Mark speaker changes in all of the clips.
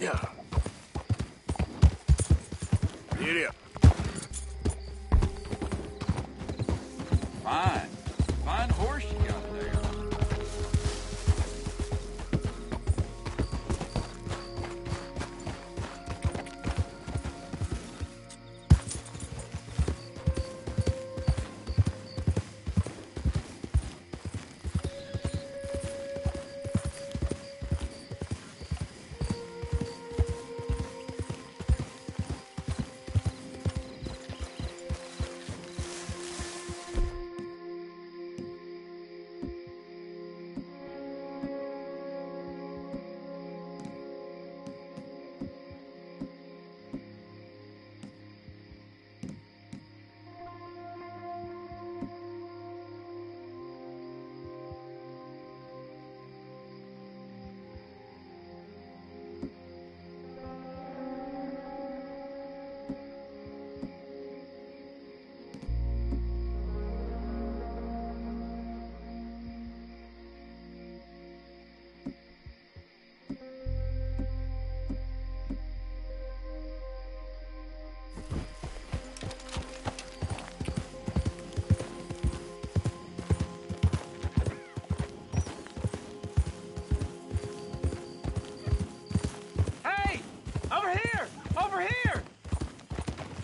Speaker 1: Yeah. Giddy up.
Speaker 2: Fine. Fine horse you got there.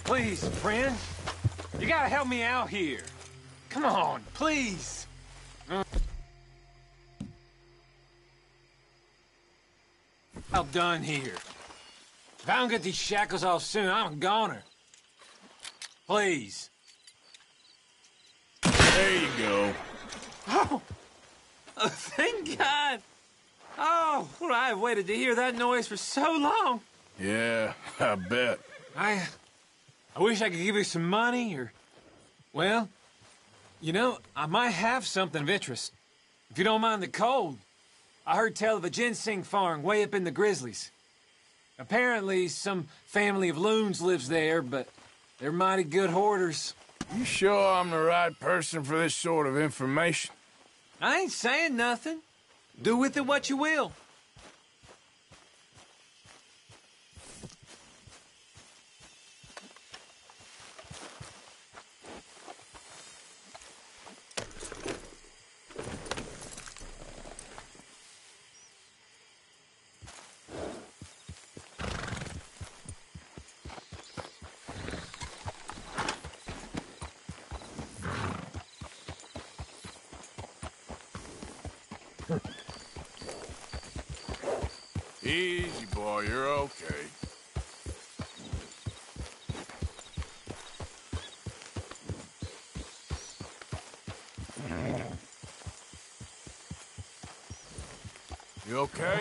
Speaker 3: Please, friend. You gotta help me out here. Come on, please. All done here. If I don't get these shackles off soon, I'm a goner. Please.
Speaker 1: There you go.
Speaker 3: Oh, thank God. Oh, well, I've waited to hear that noise for so long.
Speaker 1: Yeah, I bet.
Speaker 3: I wish I could give you some money, or... Well, you know, I might have something of interest. If you don't mind the cold. I heard tell of a ginseng farm way up in the Grizzlies. Apparently, some family of loons lives there, but they're mighty good hoarders.
Speaker 1: You sure I'm the right person for this sort of information?
Speaker 3: I ain't saying nothing. Do with it what you will.
Speaker 1: Easy, boy, you're okay. You okay?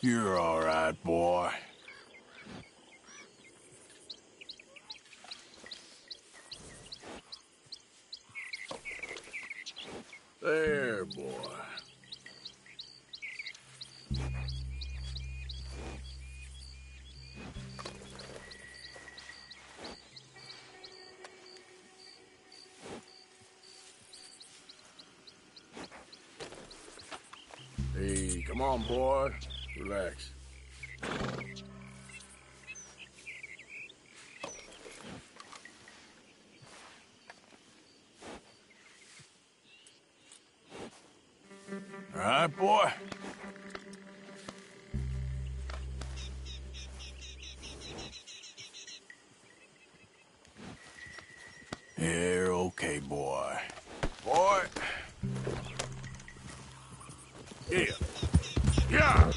Speaker 1: You're all right, boy. There, boy. Hey, come on, boy. Relax. All right, boy. You're okay, boy. Boy. Yeah. Yeah.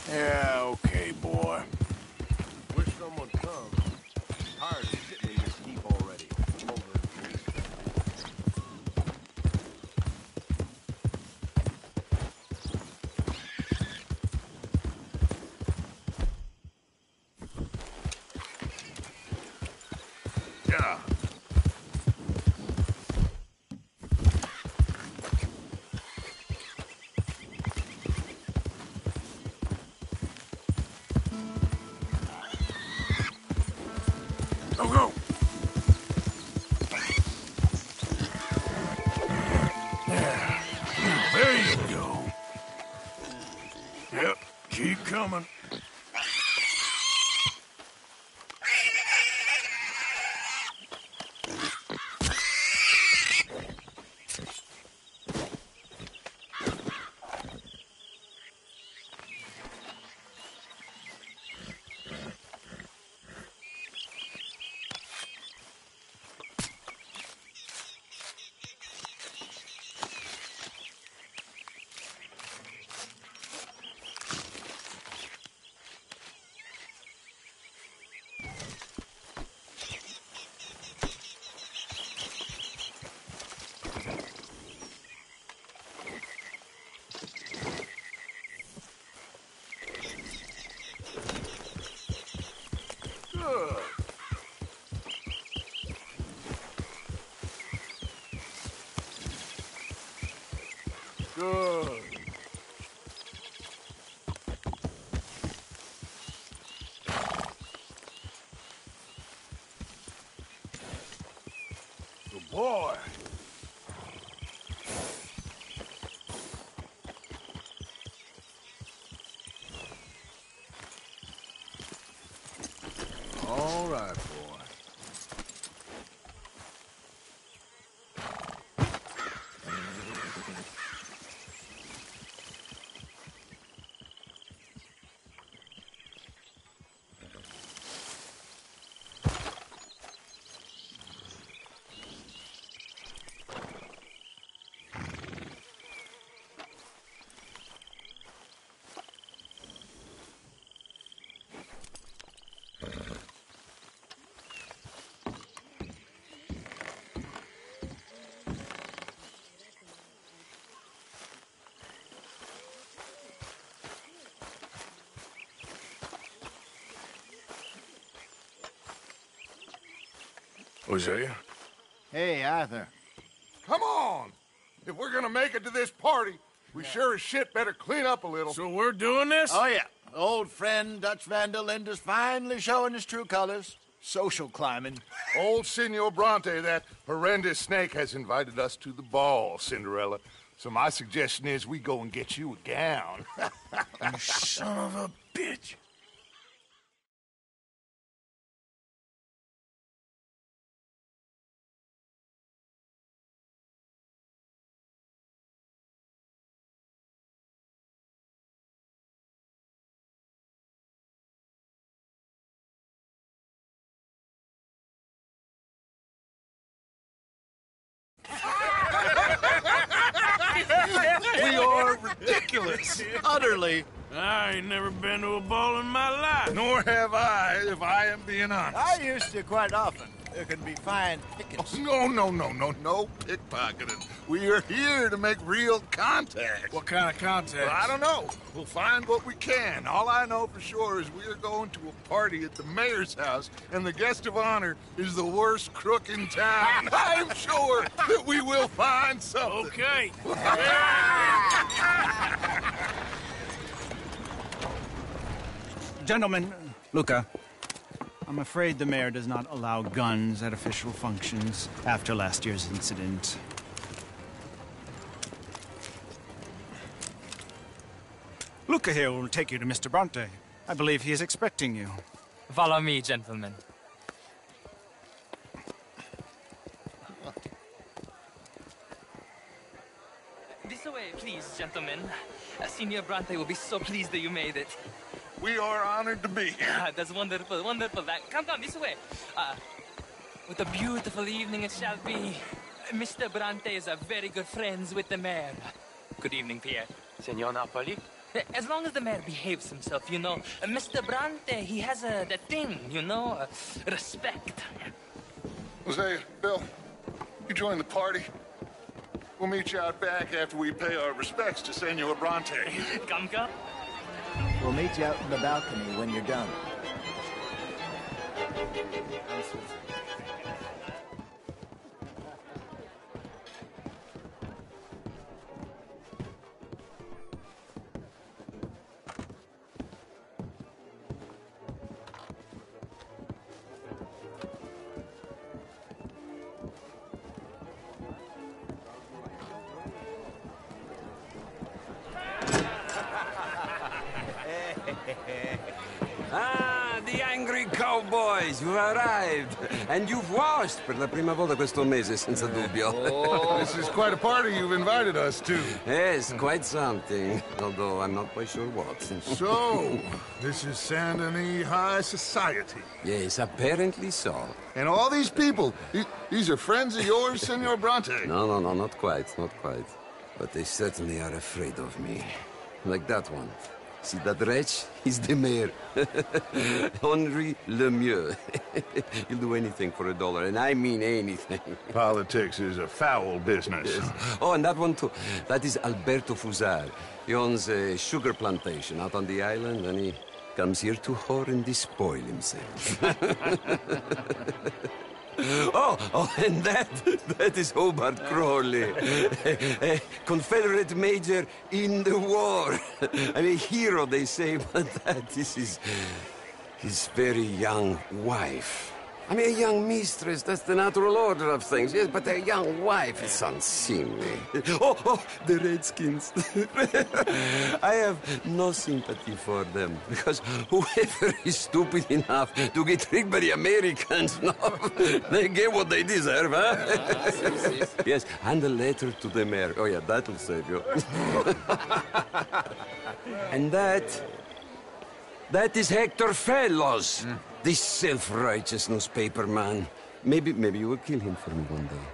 Speaker 1: Yeah, okay, boy.
Speaker 4: Wish someone would come. Tired of sitting in this heap already. Over and over.
Speaker 1: Yeah. Go, go. Yeah. There you go. Yep. Keep coming. Good. Good. Good boy. All right, boy. Hosea?
Speaker 5: Hey, Arthur.
Speaker 4: Come on! If we're gonna make it to this party, we sure as shit better clean up a little.
Speaker 1: So we're doing this?
Speaker 5: Oh, yeah. Old friend Dutch Van der Linde's finally showing his true colors. Social climbing.
Speaker 4: Old Senor Bronte, that horrendous snake, has invited us to the ball, Cinderella. So my suggestion is we go and get you a gown.
Speaker 1: You son of a bitch.
Speaker 4: We are ridiculous.
Speaker 5: ridiculous. Utterly.
Speaker 1: I ain't never been to a ball in my life.
Speaker 4: Nor have I, if I am being honest.
Speaker 5: I used to quite often. There can be fine pickings.
Speaker 4: No pickpocketing. We are here to make real contact.
Speaker 1: What kind of contact?
Speaker 4: Well, I don't know. We'll find what we can. All I know for sure is we are going to a party at the mayor's house, and the guest of honor is the worst crook in town. I'm sure that we will find something.
Speaker 1: Okay.
Speaker 6: Gentlemen, Luca, I'm afraid the mayor does not allow guns at official functions after last year's incident. Luca here will take you to Mr. Bronte. I believe he is expecting you.
Speaker 7: Follow me, gentlemen. This way, please, gentlemen. Senior Bronte will be so pleased that you made it.
Speaker 4: We are honored to be here.
Speaker 7: That's wonderful, wonderful. Come this way. What a beautiful evening it shall be. Mr. Bronte is very good friends with the mayor. Good evening, Pierre.
Speaker 8: Senor Napoli?
Speaker 7: As long as the mayor behaves himself, you know. Mr. Bronte, he has that thing, you know, respect.
Speaker 4: Jose, Bill, you join the party. We'll meet you out back after we pay our respects to Senor Bronte.
Speaker 7: Come.
Speaker 5: We'll meet you out in the balcony when you're done.
Speaker 8: Ah, the angry cowboys, you've arrived. And you've washed per la prima volta questo mese, senza dubbio.
Speaker 4: This is quite a party you've invited us to.
Speaker 8: Yes, quite something. Although I'm not quite sure what.
Speaker 4: So, this is Saint Denis High Society.
Speaker 8: Yes, apparently so.
Speaker 4: And all these people, these are friends of yours, Senor Bronte?
Speaker 8: No, not quite. But they certainly are afraid of me. Like that one. See that wretch? He's the mayor. Henri Lemieux. He'll do anything for $1, and I mean anything.
Speaker 4: Politics is a foul business.
Speaker 8: Yes. Oh, and that one too. That is Alberto Fusar. He owns a sugar plantation out on the island, and he comes here to whore and despoil himself. Oh, and that is Hobart Crawley, a Confederate major in the war. I mean, a hero, they say, but that is his very young wife. I mean, a young mistress, that's the natural order of things, yes, but a young wife is unseemly. Oh, the Redskins. I have no sympathy for them, because whoever is stupid enough to get tricked by the Americans, no, they get what they deserve, huh? Yes, and a letter to the mayor. Oh, yeah, that'll save you. And that is Hector Fellows. This self-righteous newspaper man. Maybe you will kill him for me one day.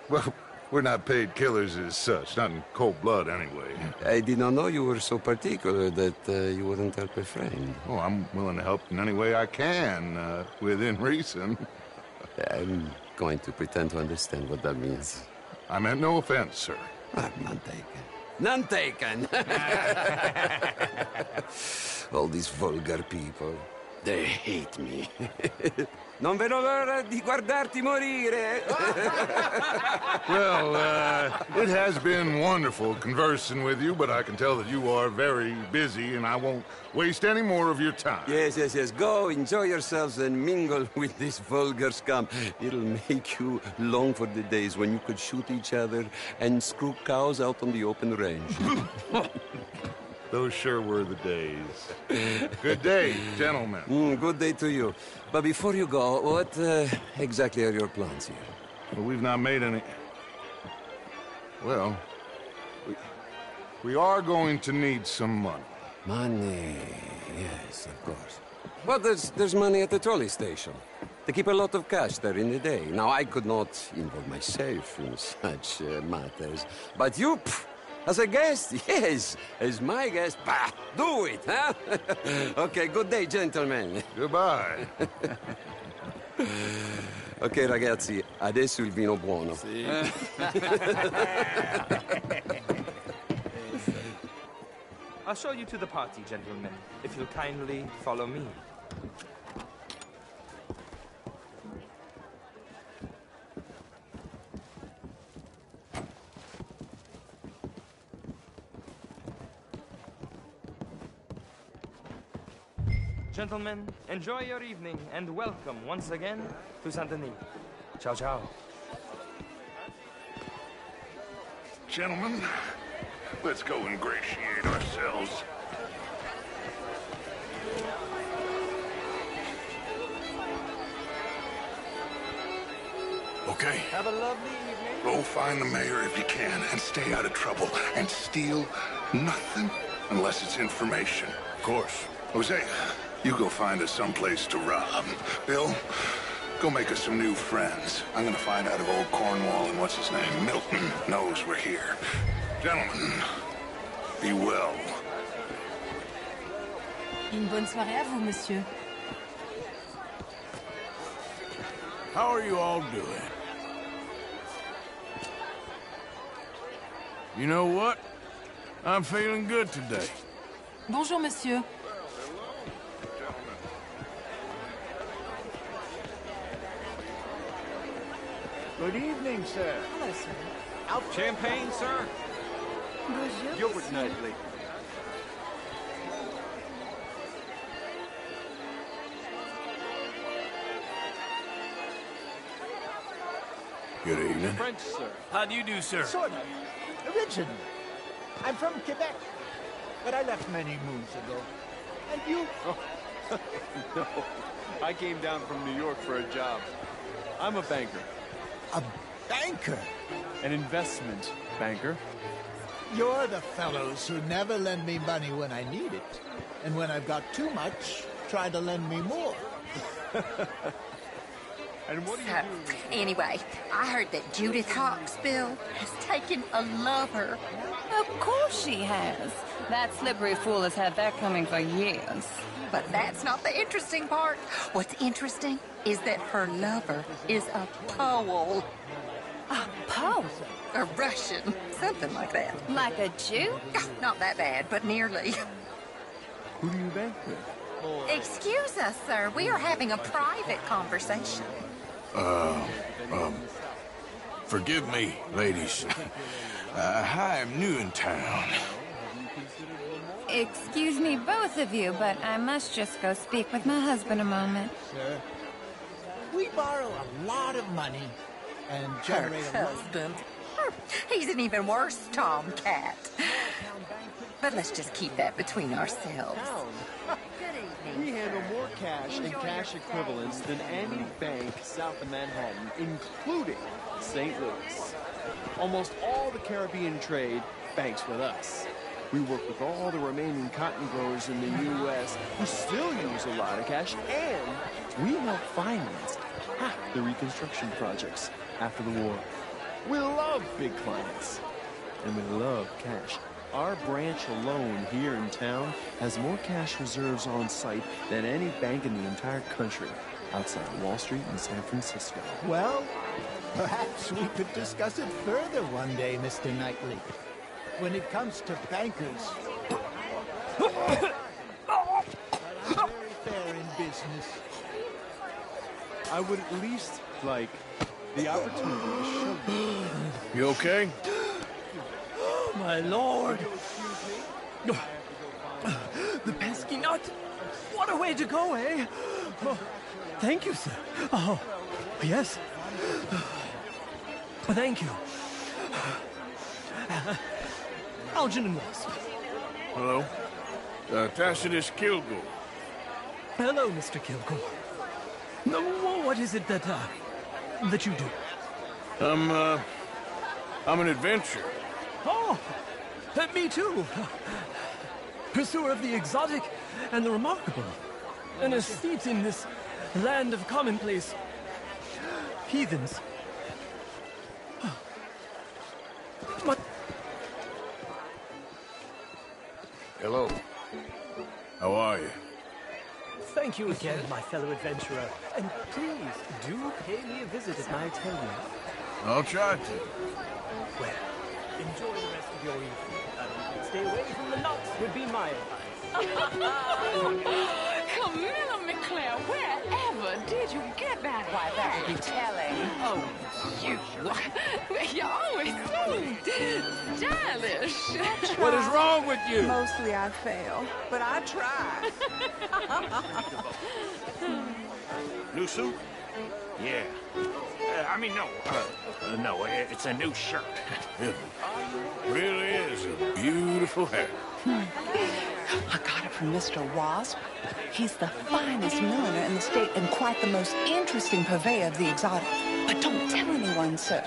Speaker 4: Well, we're not paid killers as such, not in cold blood anyway.
Speaker 8: I did not know you were so particular that you wouldn't help a friend.
Speaker 4: Oh, I'm willing to help in any way I can, within reason.
Speaker 8: I'm going to pretend to understand what that means.
Speaker 4: I meant no offense, sir.
Speaker 8: None taken. None taken! All these vulgar people. They hate me. Non vedo l'ora di guardarti morire.
Speaker 4: Well, it has been wonderful conversing with you, but I can tell that you are very busy, and I won't waste any more of your time.
Speaker 8: Yes. Go, enjoy yourselves, and mingle with this vulgar scum. It'll make you long for the days when you could shoot each other and screw cows out on the open range.
Speaker 4: Those sure were the days. Good day, gentlemen.
Speaker 8: Good day to you. But before you go, what exactly are your plans here?
Speaker 4: Well, we've not made any... Well, we are going to need some money.
Speaker 8: Money, yes, of course. Well, there's money at the trolley station. They keep a lot of cash there in the day. Now, I could not involve myself in such matters. But you... As a guest? Yes. As my guest? Bah, do it, huh? Okay, good day, gentlemen.
Speaker 4: Goodbye.
Speaker 8: Ok, ragazzi, adesso il vino buono.
Speaker 9: I'll show you to the party, gentlemen, if you'll kindly follow me. Gentlemen, enjoy your evening and welcome once again to Saint-Denis. Ciao, ciao.
Speaker 4: Gentlemen, let's go ingratiate ourselves. Okay.
Speaker 9: Have a lovely evening.
Speaker 4: Go find the mayor if you can and stay out of trouble and steal nothing unless it's information.
Speaker 1: Of course.
Speaker 4: Jose, you go find us someplace to rob. Bill, go make us some new friends. I'm gonna find out if old Cornwall and what's his name, Milton, knows we're here. Gentlemen, be well.
Speaker 10: Une bonne soirée à vous, monsieur.
Speaker 1: How are you all doing? You know what? I'm feeling good today.
Speaker 10: Bonjour, monsieur.
Speaker 6: Good evening, sir.
Speaker 10: Hello, sir.
Speaker 3: Champagne, sir?
Speaker 10: Bonjour.
Speaker 6: Gilbert Knightley.
Speaker 1: Good evening.
Speaker 3: French, sir.
Speaker 1: How do you do, sir?
Speaker 5: Sort of. Originally. I'm from Quebec, but I left many moons ago. And you?
Speaker 11: No, I came down from New York for a job. I'm a banker.
Speaker 5: A banker?
Speaker 11: An investment banker.
Speaker 5: You're the fellows who never lend me money when I need it. And when I've got too much, try to lend me more.
Speaker 11: And what do you do?
Speaker 12: Anyway, I heard that Judith Hawksbill has taken a lover.
Speaker 10: Of course she has. That slippery fool has had that coming for years.
Speaker 12: But that's not the interesting part. What's interesting is that her lover is a Pole.
Speaker 10: A Pole?
Speaker 12: A Russian. Something like that.
Speaker 10: Like a Jew?
Speaker 12: Not that bad, but nearly.
Speaker 11: Who do you bank with?
Speaker 12: Excuse us, sir. We are having a private conversation.
Speaker 1: Forgive me, ladies. I'm new in town.
Speaker 10: Excuse me, both of you, but I must just go speak with my husband a moment.
Speaker 5: Sir, we borrow a lot of money and
Speaker 12: Her
Speaker 5: generate a lot.
Speaker 12: husband. He's an even worse tomcat. But let's just keep that between ourselves. Good evening,
Speaker 11: We handle
Speaker 12: sir.
Speaker 11: more cash and
Speaker 12: Enjoy
Speaker 11: cash
Speaker 12: your
Speaker 11: equivalents than any bank south of Manhattan, including St. Louis. Almost all the Caribbean trade banks with us. We work with all the remaining cotton growers in the U.S. who still use a lot of cash, and we help finance half the reconstruction projects after the war. We love big clients, and we love cash. Our branch alone here in town has more cash reserves on site than any bank in the entire country outside Wall Street and San Francisco.
Speaker 5: Well, perhaps we could discuss it further one day, Mr. Knightley. When it comes to bankers, I'm very fair in business.
Speaker 11: I would at least like the opportunity to show you.
Speaker 1: You okay?
Speaker 7: My lord! The pesky nut! What a way to go, eh? Oh, thank you, sir. Oh, yes. Thank you. Algernon West.
Speaker 1: Hello? Tacitus Kilgore.
Speaker 7: Hello, Mr. Kilgore. No, what is it that you do?
Speaker 1: I'm an adventurer.
Speaker 7: Oh, me too. Pursuer of the exotic and the remarkable. An estate in this land of commonplace heathens. What?
Speaker 1: Hello. How are you?
Speaker 13: Thank you again, my fellow adventurer. And please, do pay me a visit at my hotel room.
Speaker 1: I'll try to.
Speaker 13: Well, enjoy the rest of your evening. Stay away from the nuts would be my advice.
Speaker 12: Camilla McClare, wherever did you get that? Why, that would be telling. Oh, you. You're always so stylish.
Speaker 1: What is wrong with you?
Speaker 12: Mostly I fail, but I try.
Speaker 14: New suit? Yeah. No, it's a new shirt.
Speaker 1: Really is a beautiful hair.
Speaker 12: I got it from Mr. Wasp. He's the finest milliner in the state and quite the most interesting purveyor of the exotic. But don't tell anyone, sir.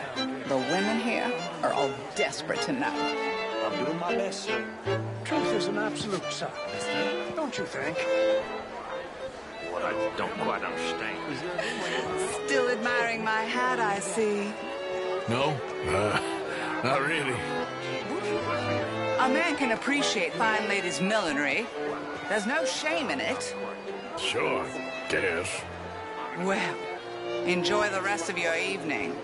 Speaker 12: The women here are all desperate to know.
Speaker 14: I'm doing my best, sir.
Speaker 13: Truth is an absolute science, don't you think?
Speaker 14: What I don't quite understand.
Speaker 12: Still admiring my hat, I see.
Speaker 1: No, not really.
Speaker 12: A man can appreciate fine ladies' millinery. There's no shame in it.
Speaker 1: Sure, guess.
Speaker 12: Well, enjoy the rest of your evening.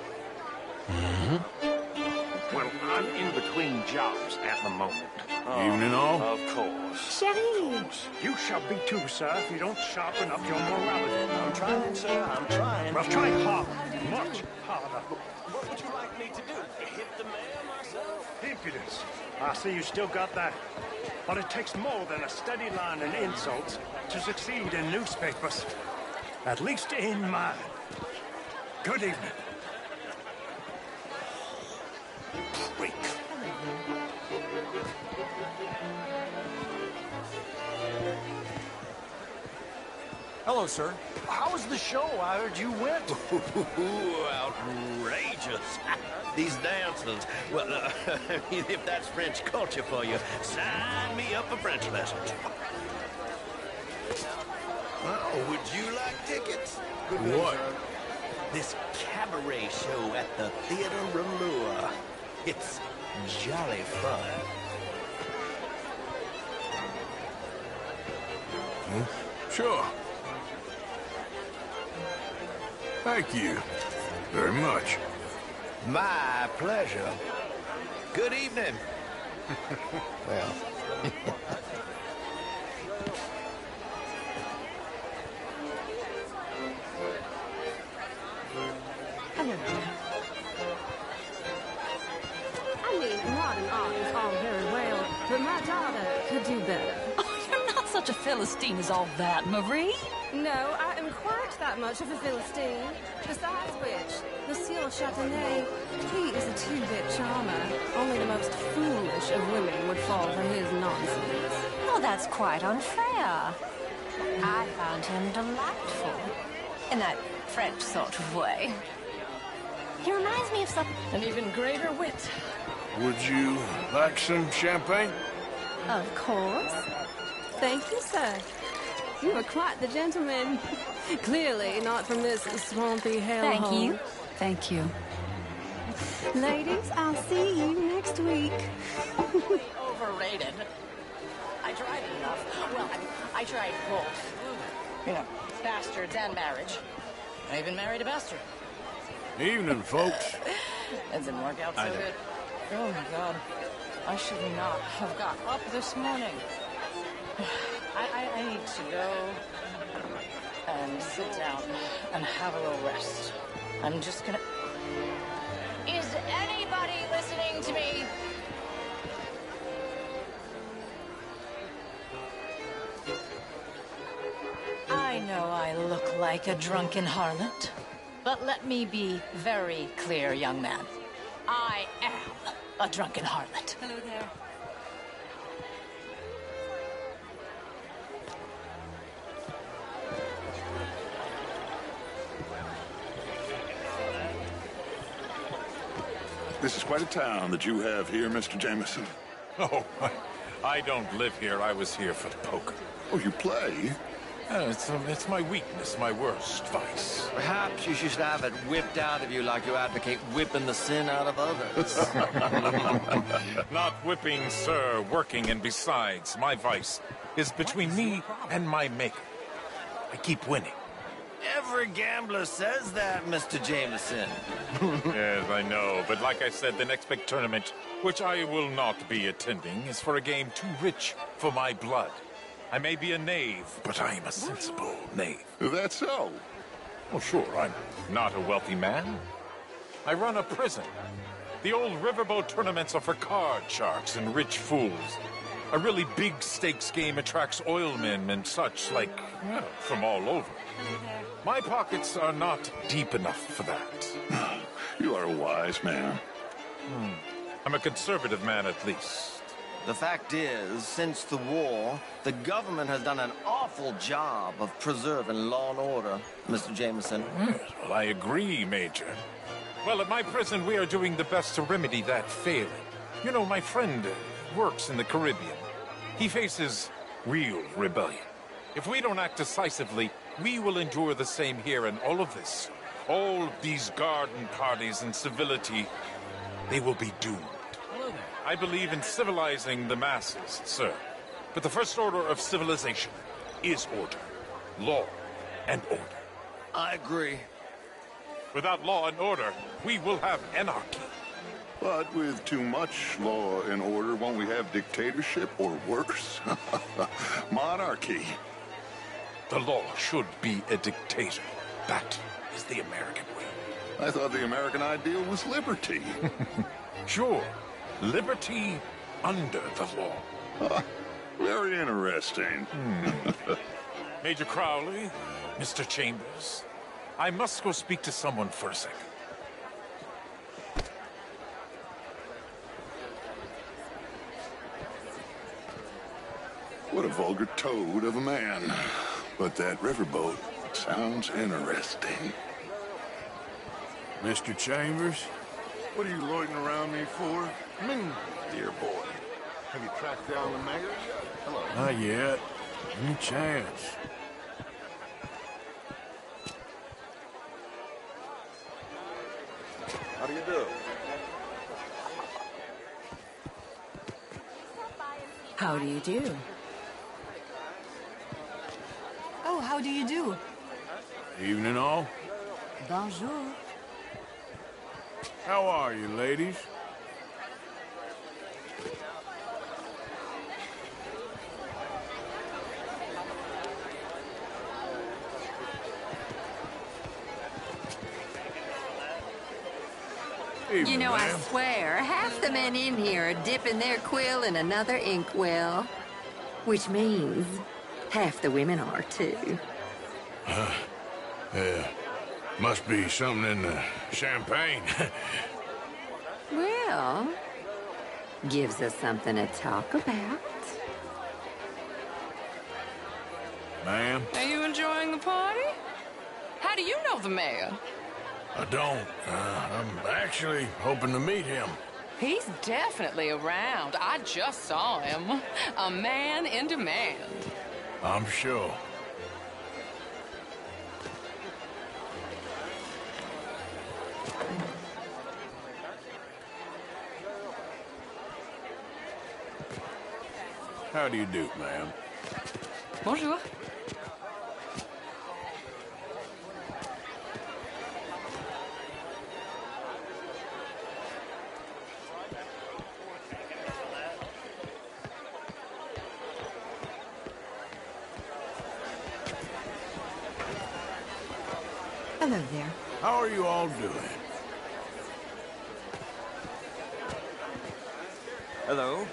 Speaker 14: Well, I'm in between jobs at the moment.
Speaker 1: Evening all?
Speaker 14: Of course.
Speaker 13: James! You shall be too, sir, if you don't sharpen up your morality.
Speaker 14: I'm trying, sir. I'm trying.
Speaker 13: Well, try hard. Much harder.
Speaker 14: What would you like me to do? Hit the mayor myself?
Speaker 13: Impudence. I see you still got that. But it takes more than a steady line and insults to succeed in newspapers. At least in mine. Good evening.
Speaker 14: Freak.
Speaker 11: Hello, sir. How was the show? I heard you went.
Speaker 15: Outrageous. These dancers. Well, if that's French culture for you, sign me up for French lessons. Oh, would you like tickets?
Speaker 1: What?
Speaker 15: This cabaret show at the Theatre Rouleur. It's jolly fun.
Speaker 1: Sure. Thank you very much.
Speaker 15: My pleasure. Good evening. Well.
Speaker 16: Hello. I mean, modern art is all very well, but my daughter could do better.
Speaker 10: Oh, you're not such a Philistine as all that, Marie.
Speaker 16: No, I am quite that much of a Philistine. Besides which, Monsieur Châtenay, he is a two-bit charmer. Only the most foolish of women would fall for his nonsense.
Speaker 10: Oh, that's quite unfair. I found him delightful. In that French sort of way. He reminds me of some...
Speaker 16: An even greater wit.
Speaker 1: Would you like some champagne?
Speaker 16: Of course. Thank you, sir. You are quite the gentleman. Clearly not from this swampy hellhole.
Speaker 10: Thank you. Thank you.
Speaker 16: Ladies, I'll see you next week.
Speaker 12: Overrated. I tried enough. Well, I tried both. You know, bastards and marriage. I even married a bastard.
Speaker 1: Evening, folks.
Speaker 12: That didn't work out so good. Oh, my God. I should not have got up this morning. I need to go and sit down and have a little rest. I'm just gonna... Is anybody listening to me? I know I look like a drunken harlot, but let me be very clear, young man. I am a drunken harlot.
Speaker 10: Hello there.
Speaker 4: This is quite a town that you have here, Mr. Jameson.
Speaker 17: Oh, I don't live here. I was here for the poker.
Speaker 4: Oh, you play?
Speaker 17: It's my weakness, my worst vice.
Speaker 15: Perhaps you should have it whipped out of you like you advocate whipping the sin out of others.
Speaker 17: Not whipping, sir, working, and besides, my vice is between me and my maker. I keep winning.
Speaker 15: Every gambler says that, Mr. Jameson.
Speaker 17: Yes, I know, but like I said, the next big tournament, which I will not be attending, is for a game too rich for my blood. I may be a knave, but I am a sensible knave.
Speaker 4: That's so.
Speaker 17: Well, sure, I'm not a wealthy man. I run a prison. The old riverboat tournaments are for card sharks and rich fools. A really big stakes game attracts oilmen and such, like, well, from all over. My pockets are not deep enough for that.
Speaker 4: You are a wise man.
Speaker 17: I'm a conservative man, at least.
Speaker 15: The fact is, since the war, the government has done an awful job of preserving law and order, Mr. Jameson.
Speaker 17: Well, I agree, Major. Well, at my prison, we are doing the best to remedy that failing. You know, my friend works in the Caribbean. He faces real rebellion. If we don't act decisively, we will endure the same here, and all of this, all these garden parties and civility, they will be doomed. I believe in civilizing the masses, sir. But the first order of civilization is order. Law and order.
Speaker 15: I agree.
Speaker 17: Without law and order, we will have anarchy.
Speaker 4: But with too much law and order, won't we have dictatorship or worse? Monarchy.
Speaker 17: The law should be a dictator. That is the American way.
Speaker 4: I thought the American ideal was liberty.
Speaker 17: Sure. Liberty under the law.
Speaker 4: Very interesting.
Speaker 17: Major Crowley, Mr. Chambers, I must go speak to someone for a second.
Speaker 4: What a vulgar toad of a man. But that riverboat sounds interesting.
Speaker 1: Mr. Chambers?
Speaker 4: What are you loitering around me for? Dear boy. Have you tracked down the mayor yet? Hello.
Speaker 1: Not yet. Any chance.
Speaker 4: How do you do?
Speaker 18: How do you do? Oh, how do you do?
Speaker 1: Evening all.
Speaker 18: Bonjour.
Speaker 1: How are you, ladies? Evening,
Speaker 19: You know, I
Speaker 1: ma'am.
Speaker 19: swear, half the men in here are dipping their quill in another inkwell. Which means half the women are, too.
Speaker 1: Yeah. Must be something in the champagne.
Speaker 19: Well, gives us something to talk about.
Speaker 1: Ma'am?
Speaker 20: Are you enjoying the party? How do you know the mayor?
Speaker 1: I don't. I'm actually hoping to meet him.
Speaker 20: He's definitely around. I just saw him. A man in demand.
Speaker 1: I'm sure. How do you do, ma'am?
Speaker 20: Bonjour.
Speaker 18: Hello there.
Speaker 1: How are you all doing?
Speaker 15: Hello.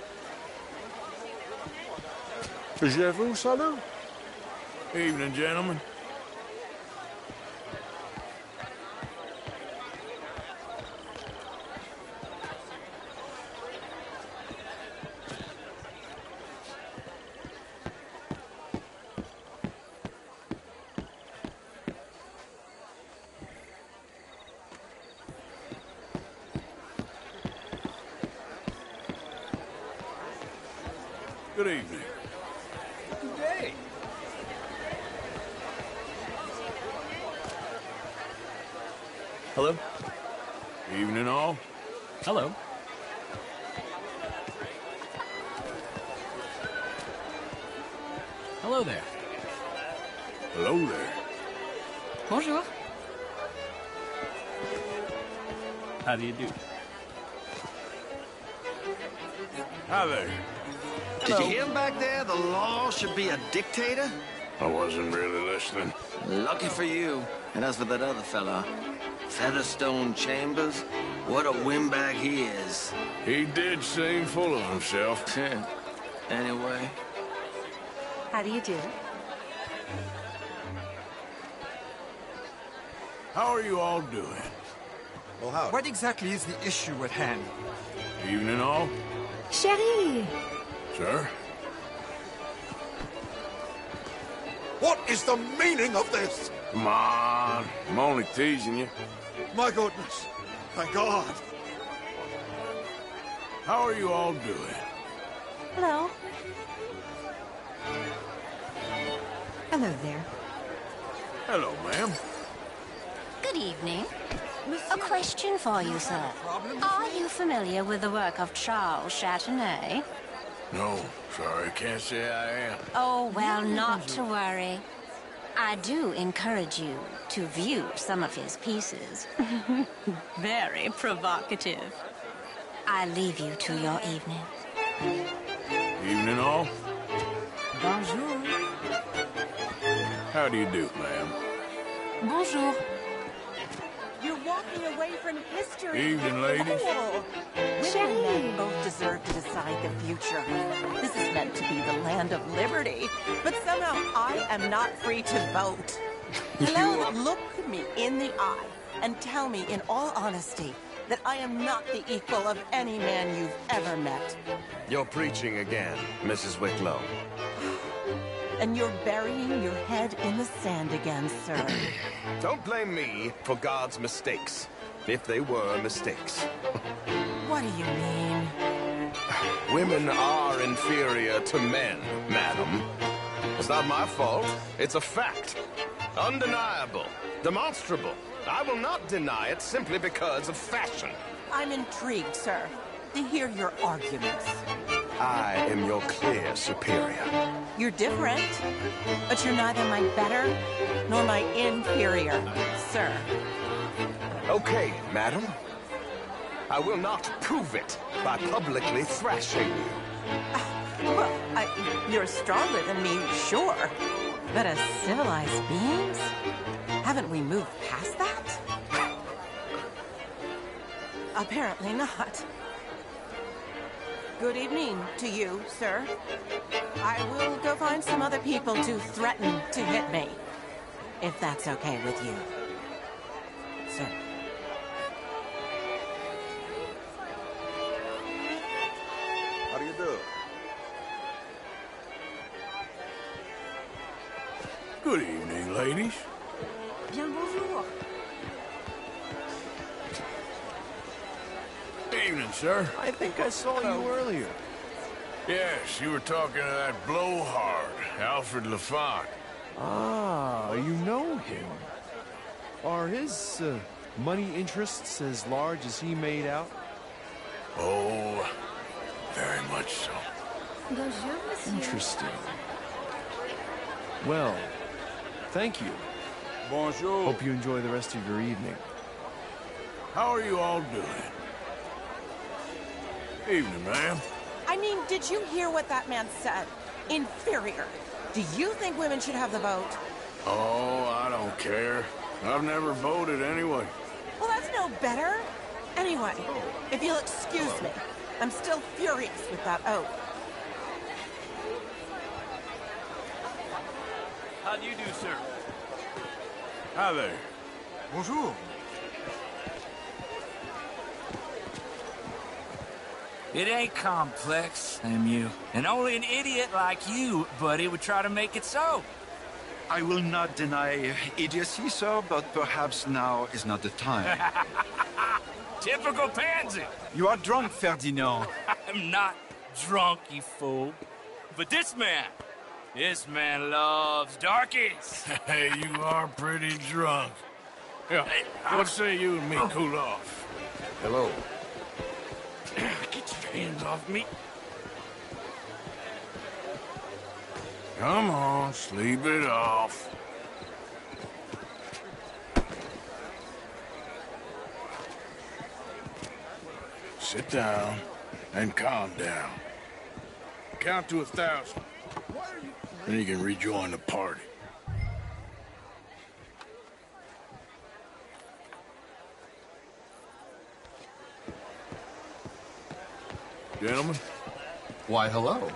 Speaker 1: Je vous salue. Evening, gentlemen. Good evening.
Speaker 3: Good day.
Speaker 6: Hello?
Speaker 1: Evening, all.
Speaker 6: Hello. Hello there.
Speaker 1: Hello there.
Speaker 20: Bonjour.
Speaker 6: How do you do?
Speaker 1: Hi there.
Speaker 15: Did you hear him back there? The law should be a dictator?
Speaker 1: I wasn't really listening.
Speaker 15: Lucky for you. And as for that other fella, Featherstone Chambers, what a windbag he is.
Speaker 1: He did seem full of himself.
Speaker 15: Anyway.
Speaker 10: How do you do?
Speaker 1: How are you all doing?
Speaker 2: Well, how? What exactly is the issue at hand?
Speaker 1: Evening, all.
Speaker 10: Chérie!
Speaker 1: Sir?
Speaker 4: What is the meaning of this?
Speaker 1: Come on. I'm only teasing you.
Speaker 4: My goodness. Thank God.
Speaker 1: How are you all doing?
Speaker 10: Hello.
Speaker 18: Hello there.
Speaker 1: Hello, ma'am.
Speaker 10: Good evening. A question for you, sir. Are you familiar with the work of Charles Chatenay?
Speaker 1: No, sorry, can't say I am.
Speaker 10: Oh, well, not to worry. I do encourage you to view some of his pieces. Very provocative. I leave you to your evening.
Speaker 1: Evening, all.
Speaker 18: Bonjour.
Speaker 1: How do you do, ma'am?
Speaker 20: Bonjour.
Speaker 12: You're walking away from history.
Speaker 1: Evening, ladies.
Speaker 12: Cool. Women and men both deserve to decide the future. This is meant to be the land of liberty, but somehow I am not free to vote. Hello, look me in the eye and tell me in all honesty that I am not the equal of any man you've ever met.
Speaker 15: You're preaching again, Mrs. Wicklow.
Speaker 12: And you're burying your head in the sand again, sir.
Speaker 15: Don't blame me for God's mistakes, if they were mistakes.
Speaker 12: What do you mean?
Speaker 15: Women are inferior to men, madam. It's not my fault. It's a fact. Undeniable. Demonstrable. I will not deny it simply because of fashion.
Speaker 12: I'm intrigued, sir, to hear your arguments.
Speaker 15: I am your clear superior.
Speaker 12: You're different, but you're neither my better nor my inferior, sir.
Speaker 15: Okay, madam. I will not prove it by publicly thrashing you.
Speaker 12: Well, you're stronger than me, sure. But as civilized beings, haven't we moved past that? Apparently not. Good evening to you, sir. I will go find some other people to threaten to hit me, if that's okay with you, sir.
Speaker 2: How do you do?
Speaker 1: Good evening, ladies.
Speaker 12: Bien bonjour.
Speaker 1: Evening, sir.
Speaker 11: I think I saw you earlier.
Speaker 1: Yes, you were talking to that blowhard, Alfred Lafont.
Speaker 11: Ah, you know him. Are his money interests as large as he made out?
Speaker 1: Oh, very much so.
Speaker 16: Bonjour, monsieur.
Speaker 11: Interesting. Well, thank you.
Speaker 1: Bonjour.
Speaker 11: Hope you enjoy the rest of your evening.
Speaker 1: How are you all doing? Evening, ma'am.
Speaker 12: I mean, did you hear what that man said? Inferior. Do you think women should have the vote?
Speaker 1: Oh, I don't care. I've never voted anyway.
Speaker 12: Well, that's no better. Anyway, if you'll excuse me, I'm still furious with that oath.
Speaker 15: How do you do, sir?
Speaker 1: Hi there.
Speaker 2: Bonjour.
Speaker 21: It ain't complex, MU. And only an idiot like you, buddy, would try to make it so.
Speaker 2: I will not deny idiocy, sir, but perhaps now is not the time.
Speaker 21: Typical pansy.
Speaker 2: You are drunk, Ferdinand.
Speaker 21: I'm not drunk, you fool. But this man loves darkies.
Speaker 1: Hey, you are pretty drunk. Yeah, what say you and me cool off?
Speaker 15: Hello.
Speaker 1: Get your hands off me. Come on, sleep it off. Sit down and calm down. Count to 1,000. Then you can rejoin the party. Gentlemen?
Speaker 11: Why, hello.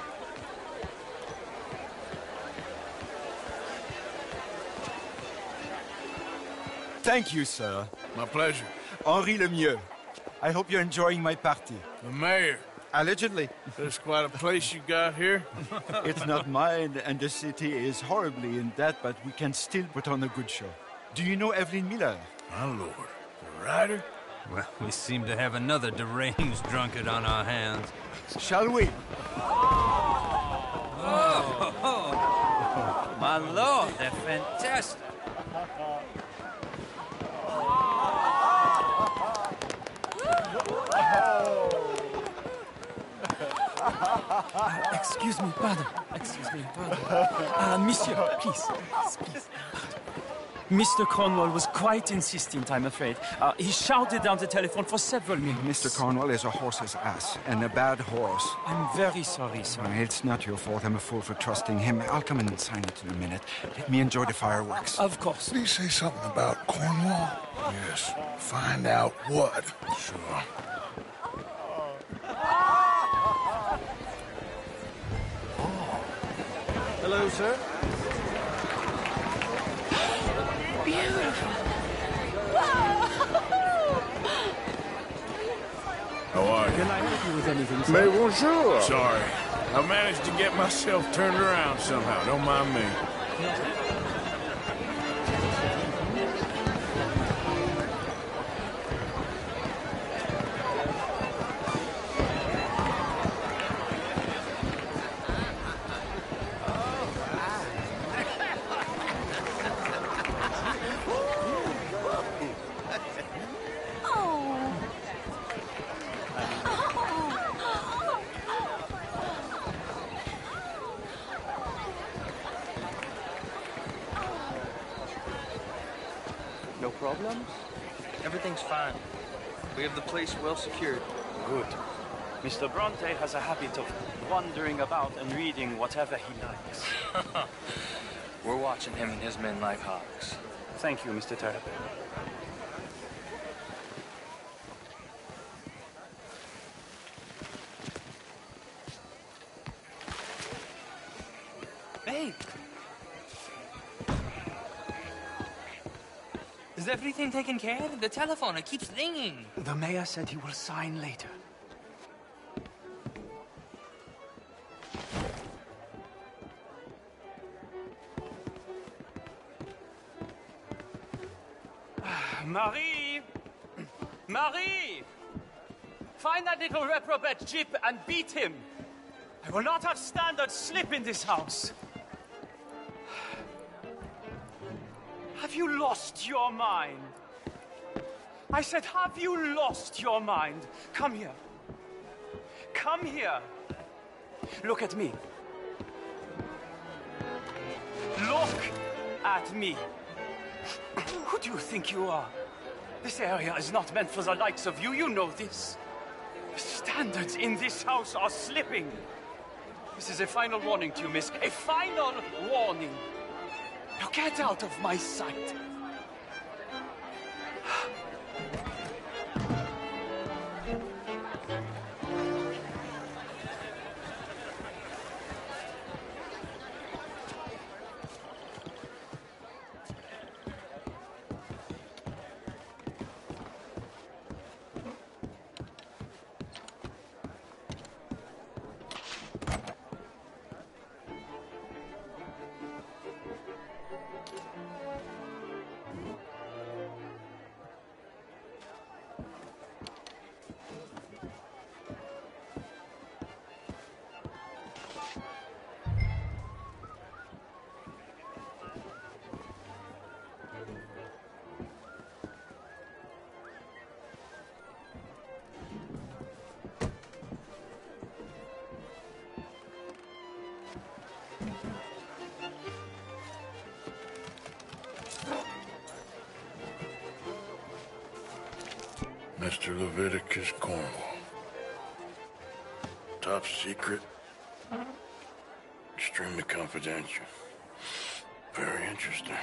Speaker 2: Thank you, sir.
Speaker 1: My pleasure.
Speaker 2: Henri Lemieux. I hope you're enjoying my party.
Speaker 1: The mayor.
Speaker 2: Allegedly.
Speaker 1: There's quite a place you got here.
Speaker 2: It's not mine, and the city is horribly in debt, but we can still put on a good show. Do you know Evelyn Miller?
Speaker 1: My lord. The writer?
Speaker 8: Well, we seem to have another deranged drunkard on our hands.
Speaker 2: Shall we?
Speaker 21: Oh, my lord, they're fantastic.
Speaker 22: Excuse me, pardon. Excuse me, pardon. Monsieur, please. Please. Mr. Cornwall was quite insistent, I'm afraid. He shouted down the telephone for several minutes.
Speaker 2: Mr. Cornwall is a horse's ass, and a bad horse.
Speaker 22: I'm very sorry, sir.
Speaker 2: It's not your fault. I'm a fool for trusting him. I'll come and sign it in a minute. Let me enjoy the fireworks.
Speaker 22: Of course.
Speaker 1: Did he say something about Cornwall? Yes. Find out what. Sure.
Speaker 5: Hello, sir.
Speaker 10: Beautiful.
Speaker 1: How are you?
Speaker 22: Can I help you with anything, sir?
Speaker 1: Mais bonjour. Sorry. I managed to get myself turned around somehow. Don't mind me.
Speaker 9: No problems? Everything's fine. We have the place well secured.
Speaker 22: Good. Mr. Bronte has a habit of wandering about and reading whatever he likes.
Speaker 9: We're watching him and his men like hawks.
Speaker 22: Thank you, Mr. Turner.
Speaker 7: Hey! Is everything taken care of? The telephone, it keeps ringing.
Speaker 22: The mayor said he will sign later. Marie! Marie! Find that little reprobate Jip and beat him. I will not have standards slip in this house. Have you lost your mind? I said, have you lost your mind? Come here. Come here. Look at me. Look at me. Who do you think you are? This area is not meant for the likes of you. You know this. The standards in this house are slipping. This is a final warning to you, miss. A final warning. Now get out of my sight.
Speaker 1: Mr. Leviticus Cornwall. Top secret. Extremely confidential. Very interesting.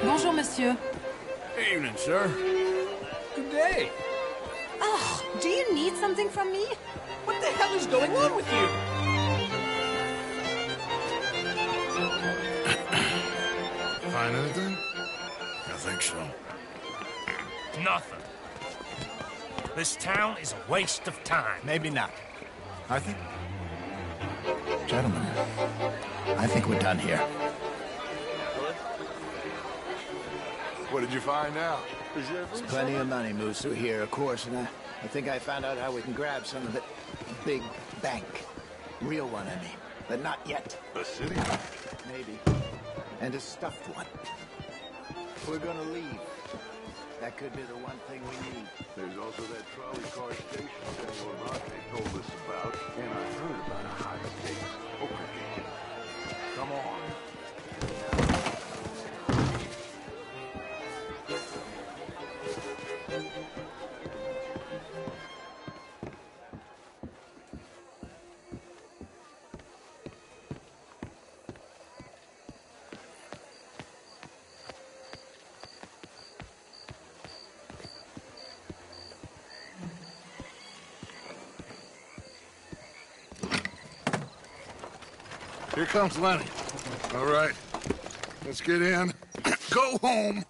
Speaker 13: Bonjour, monsieur.
Speaker 1: Evening, sir.
Speaker 13: Good day. Oh, do you need something from me? What the hell is going on with you?
Speaker 1: Find anything? I think so.
Speaker 14: Nothing. This town is a waste of time.
Speaker 5: Maybe not. Arthur? Gentlemen, I think we're done here.
Speaker 4: What did you find out?
Speaker 5: There's plenty of money moves through here, of course, and I think I found out how we can grab some of it. Big bank. Real one, I mean. But not yet.
Speaker 4: A city?
Speaker 5: Maybe. And a stuffed one. We're gonna leave. That could be the one thing we need.
Speaker 4: There's also that trolley car station Senor Ronte told us about, and I heard about a high-stakes poker game. Come on. Here comes Lenny. All right, let's get in. Go home.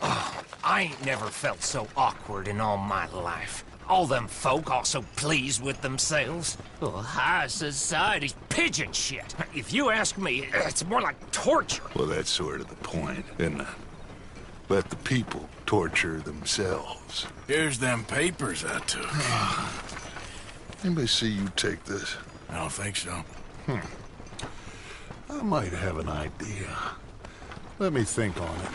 Speaker 14: Oh, I ain't never felt so awkward in all my life. All them folk all so pleased with themselves. Oh, high society's pigeon shit. If you ask me, it's more like torture.
Speaker 4: Well, that's sort of the point, isn't it? Let the people torture themselves.
Speaker 1: Here's them papers I took.
Speaker 4: Anybody see you take this?
Speaker 1: I don't think so.
Speaker 4: I might have an idea. Let me think on it.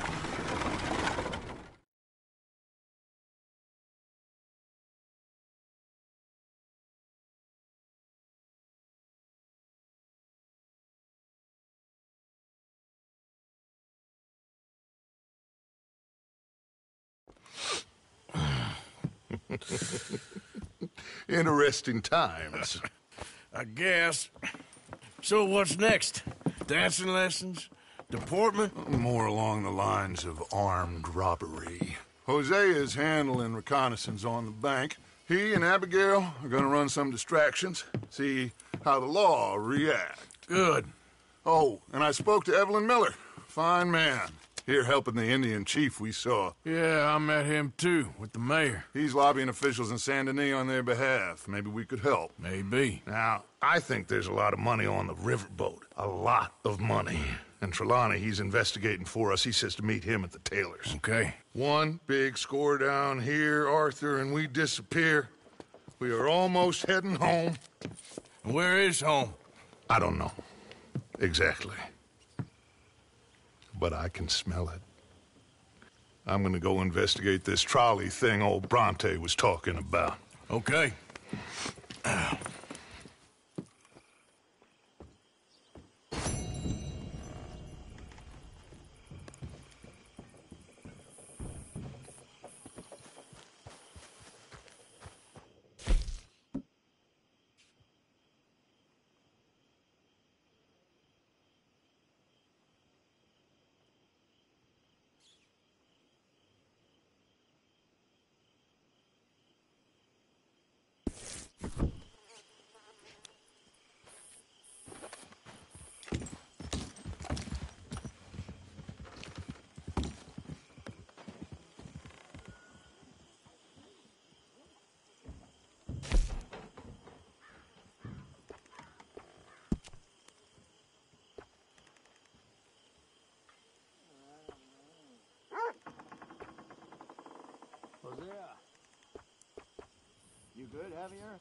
Speaker 4: Interesting times.
Speaker 1: I guess. So what's next? Dancing lessons? Deportment?
Speaker 4: More along the lines of armed robbery. Jose is handling reconnaissance on the bank. He and Abigail are gonna run some distractions, see how the law react.
Speaker 1: Good.
Speaker 4: Oh, and I spoke to Evelyn Miller. Fine man. Here helping the Indian chief we saw.
Speaker 1: Yeah, I met him too, with the mayor.
Speaker 4: He's lobbying officials in Saint Denis on their behalf. Maybe we could help.
Speaker 1: Maybe.
Speaker 4: Now, I think there's a lot of money on the riverboat. A lot of money. And Trelawney, he's investigating for us. He says to meet him at the Taylor's.
Speaker 1: Okay.
Speaker 4: One big score down here, Arthur, and we disappear. We are almost heading home.
Speaker 1: Where is home?
Speaker 4: I don't know. Exactly. But I can smell it. I'm gonna go investigate this trolley thing old Bronte was talking about.
Speaker 1: Okay.
Speaker 5: good, Javier?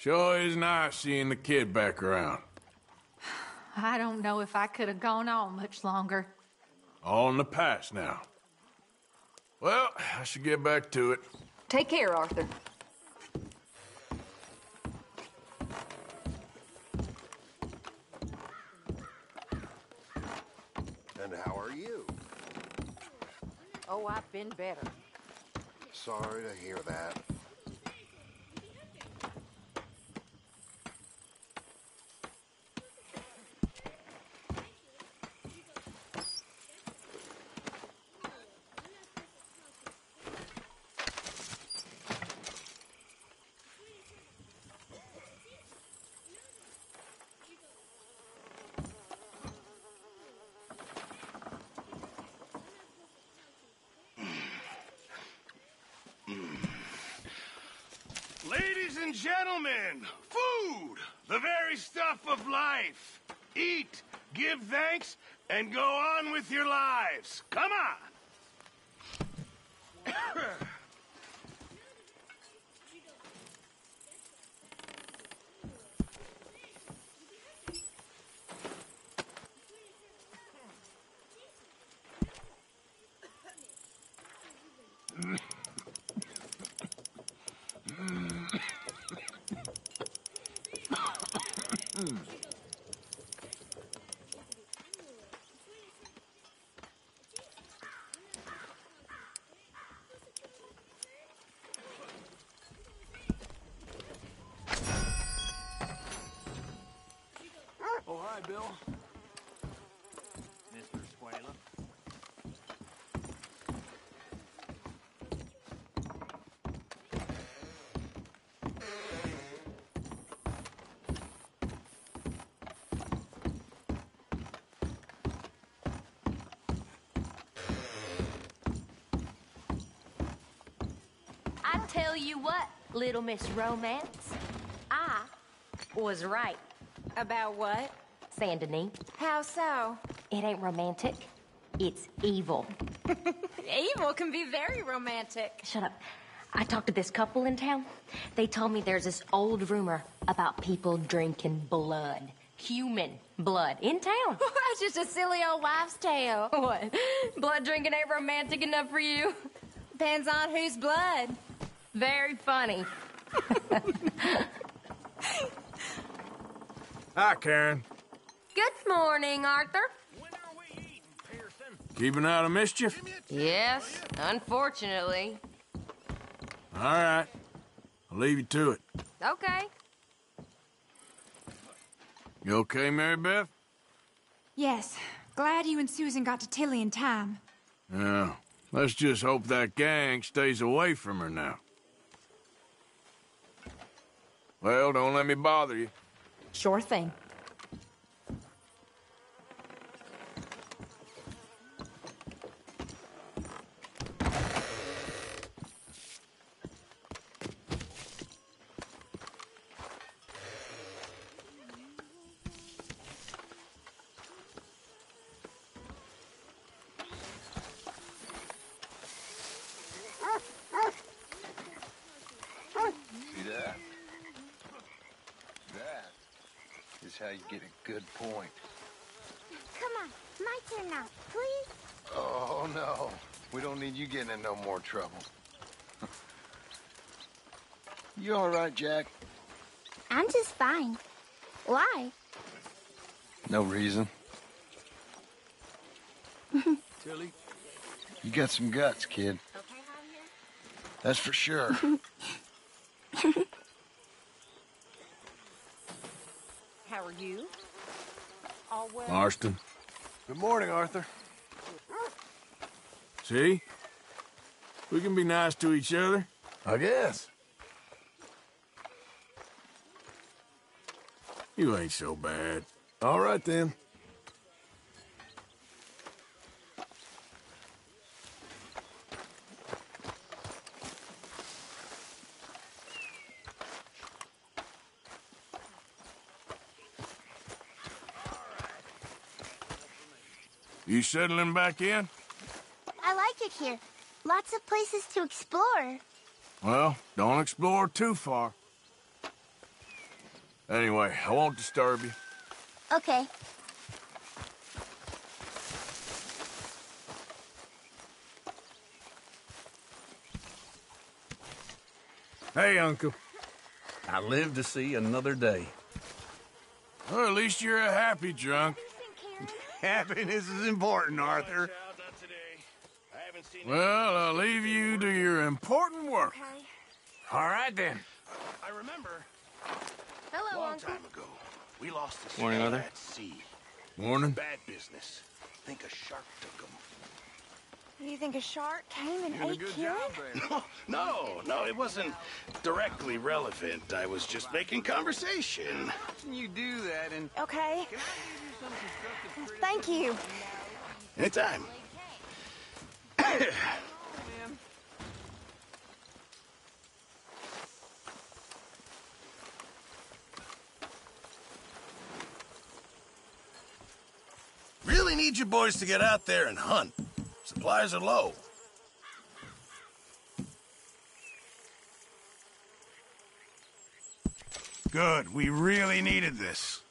Speaker 1: Sure is nice seeing the kid back around.
Speaker 17: I don't know if I could have gone on much longer.
Speaker 1: All in the past now. Well, I should get back to it.
Speaker 19: Take care, Arthur.
Speaker 23: And how are you?
Speaker 19: Oh, I've been better.
Speaker 23: Sorry to hear that.
Speaker 24: Ladies and gentlemen, food, the very stuff of life. Eat, give thanks, and go on with your lives. Come on.
Speaker 11: Oh, hi, Bill. Mr. Squala.
Speaker 25: I tell you what, Little Miss Romance, I was right.
Speaker 16: About what?
Speaker 25: Saint Denis.
Speaker 16: How so?
Speaker 25: It ain't romantic. It's evil.
Speaker 16: Evil can be very romantic.
Speaker 25: Shut up. I talked to this couple in town. They told me there's this old rumor about people drinking blood. Human blood in town. That's just a silly old wives' tale. What? Blood drinking ain't romantic enough for you? Depends on whose blood. Very funny.
Speaker 1: Hi, Karen.
Speaker 25: Good morning, Arthur.
Speaker 1: Keeping out of mischief?
Speaker 25: Yes, unfortunately.
Speaker 1: All right. I'll leave you to it.
Speaker 25: Okay.
Speaker 1: You okay, Mary Beth?
Speaker 3: Yes. Glad you and Susan got to Tilly in time.
Speaker 1: Yeah. Let's just hope that gang stays away from her now. Well, don't let me bother you.
Speaker 3: Sure thing.
Speaker 23: See that? That is how you get a good point.
Speaker 6: Come on, my turn now, please.
Speaker 23: Oh, no. We don't need you getting in no more trouble. You all right, Jack?
Speaker 6: I'm just fine. Why?
Speaker 23: No reason. Tilly, you got some guts, kid. That's for sure.
Speaker 19: How are you? All well?
Speaker 1: Marston.
Speaker 23: Good morning, Arthur.
Speaker 1: See? We can be nice to each other.
Speaker 23: I guess.
Speaker 1: You ain't so bad.
Speaker 23: All right, then.
Speaker 1: You settling back in?
Speaker 6: I like it here. Lots of places to explore.
Speaker 1: Well, don't explore too far. Anyway, I won't disturb you.
Speaker 6: Okay.
Speaker 1: Hey, Uncle.
Speaker 12: I live to see another day.
Speaker 1: Well, at least you're a happy drunk.
Speaker 24: Happiness is important, Arthur.
Speaker 1: Well, I'll leave you to your important work.
Speaker 24: All right, then. I remember
Speaker 25: Hello,
Speaker 24: long
Speaker 25: Uncle.
Speaker 24: time ago, we lost this
Speaker 9: Morning,
Speaker 24: fellow
Speaker 9: Arthur.
Speaker 24: at sea.
Speaker 1: Morning.
Speaker 24: Bad business. Think a shark took him.
Speaker 6: You think a shark came and ate Kieran?
Speaker 24: No, it wasn't directly relevant. I was just making conversation.
Speaker 11: You do that and...
Speaker 6: Okay. Thank you.
Speaker 24: Anytime. Really need you boys to get out there and hunt. Supplies are low. Good. We really needed this.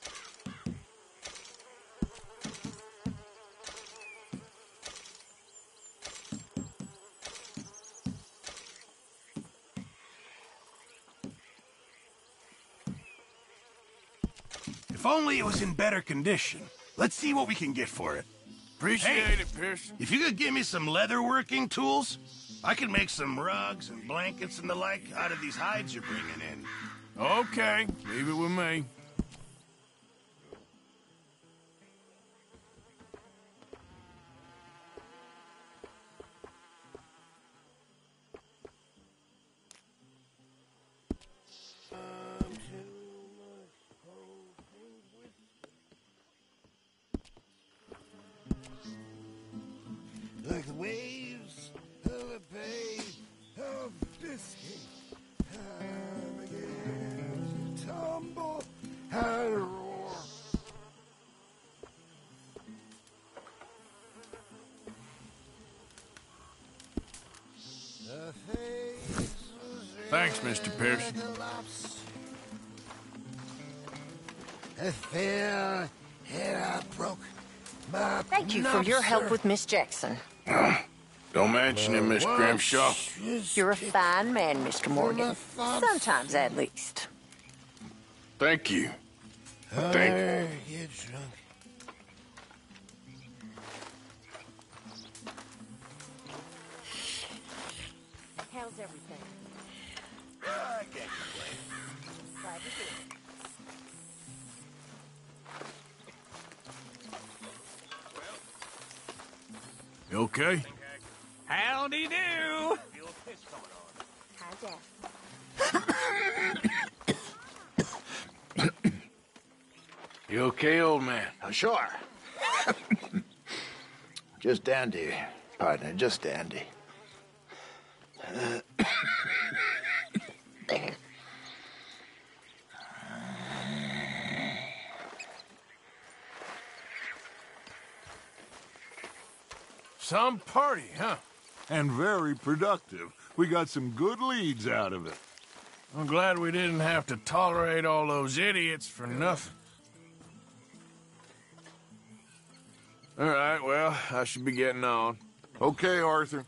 Speaker 24: If only it was in better condition. Let's see what we can get for it.
Speaker 1: Appreciate it, Pearson.
Speaker 24: If you could give me some leather working tools, I could make some rugs and blankets and the like out of these hides you're bringing in.
Speaker 1: Okay, leave it with me.
Speaker 24: Like the waves of a bay of Biscay, I began to tumble and roar. The face
Speaker 1: Thanks, Mr. Pearson.
Speaker 25: Thank you for your help with Miss Jackson.
Speaker 1: Don't mention it, Miss Grimshaw.
Speaker 25: You're a fine man, Mr. Morgan. Sometimes, at least.
Speaker 1: Thank you. Thank you.
Speaker 23: Get drunk.
Speaker 25: How's everything?
Speaker 23: I can't complain.
Speaker 25: Glad to hear it.
Speaker 1: You okay?
Speaker 22: Howdy do!
Speaker 25: Hi, Dad.
Speaker 1: You okay, old man?
Speaker 23: Sure. Just dandy, partner, just dandy.
Speaker 1: Some party, huh?
Speaker 4: And very productive. We got some good leads out of it.
Speaker 1: I'm glad we didn't have to tolerate all those idiots for nothing. All right, well, I should be getting on.
Speaker 4: Okay, Arthur.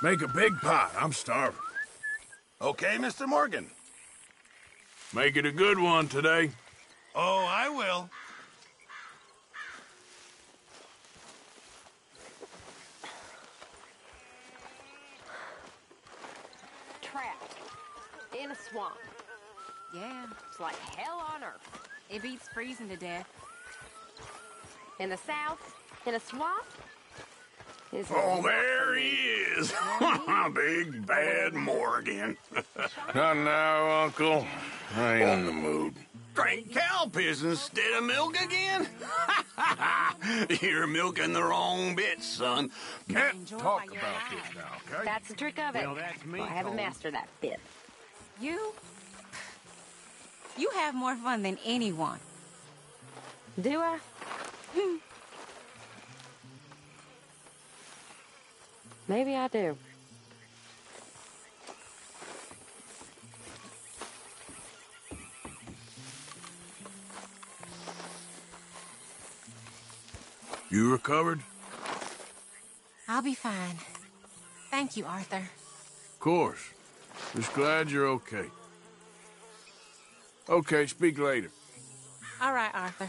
Speaker 1: Make a big pot. I'm starving.
Speaker 24: Okay, Mr. Morgan.
Speaker 1: Make it a good one today.
Speaker 24: Oh, I will.
Speaker 25: Trapped. In a swamp.
Speaker 16: Yeah,
Speaker 25: It's like hell on earth.
Speaker 16: it beats freezing to death.
Speaker 25: In the south, in a swamp. Is
Speaker 24: Oh, there he is. Big bad Morgan.
Speaker 1: Not now, Uncle. I ain't in the mood.
Speaker 24: Drink cow piss instead of milk again? You're milking the wrong bits, son.
Speaker 1: Can't
Speaker 16: Enjoy
Speaker 1: talk
Speaker 16: while you're
Speaker 1: about
Speaker 16: alive.
Speaker 1: this now, okay?
Speaker 25: That's the trick of it.
Speaker 24: Well, that's me,
Speaker 25: I haven't
Speaker 24: Cole.
Speaker 25: mastered that bit.
Speaker 16: You have more fun than anyone.
Speaker 25: Do I? Maybe I do.
Speaker 1: You recovered?
Speaker 16: I'll be fine. Thank you, Arthur.
Speaker 1: Of course. Just glad you're okay. Okay, speak later.
Speaker 16: All right, Arthur.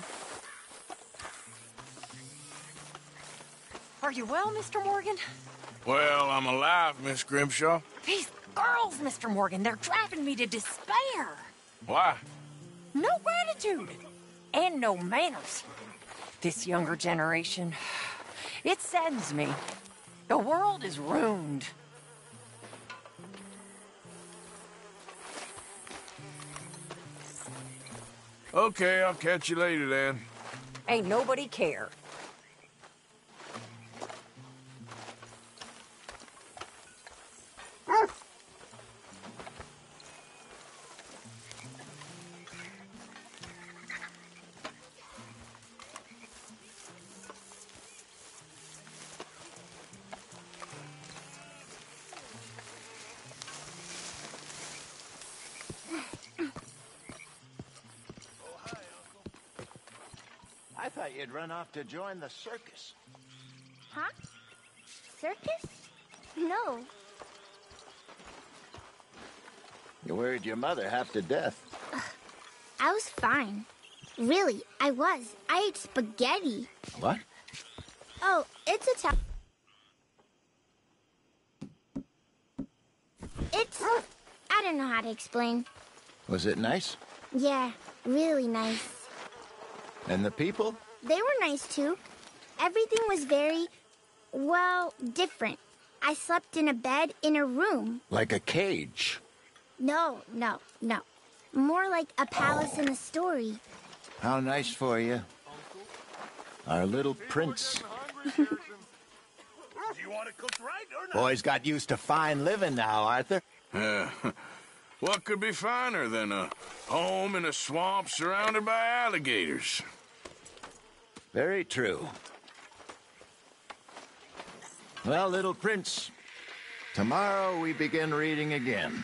Speaker 25: Are you well, Mr. Morgan?
Speaker 1: Well, I'm alive, Miss Grimshaw.
Speaker 25: These girls, Mr. Morgan, they're driving me to despair.
Speaker 1: Why?
Speaker 25: No gratitude. And no manners. This younger generation, it saddens me. The world is ruined.
Speaker 1: Okay, I'll catch you later then.
Speaker 25: Ain't nobody care.
Speaker 5: I thought you'd run off to join the circus.
Speaker 6: Huh? Circus? No.
Speaker 5: You worried your mother half to death.
Speaker 6: I was fine. Really, I was. I ate spaghetti.
Speaker 5: What?
Speaker 6: Oh, it's a town. It's... I don't know how to explain.
Speaker 5: Was it nice?
Speaker 6: Yeah, really nice.
Speaker 5: And the people?
Speaker 6: They were nice, too. Everything was very, well, different. I slept in a bed in a room.
Speaker 5: Like a cage.
Speaker 6: No. More like a palace in a story.
Speaker 5: How nice for you. Our little prince.
Speaker 24: Do you want it cooked right or not?
Speaker 5: Boy's got used to fine living now, Arthur.
Speaker 1: What could be finer than a home in a swamp surrounded by alligators?
Speaker 5: Very true. Well, little prince, tomorrow we begin reading again.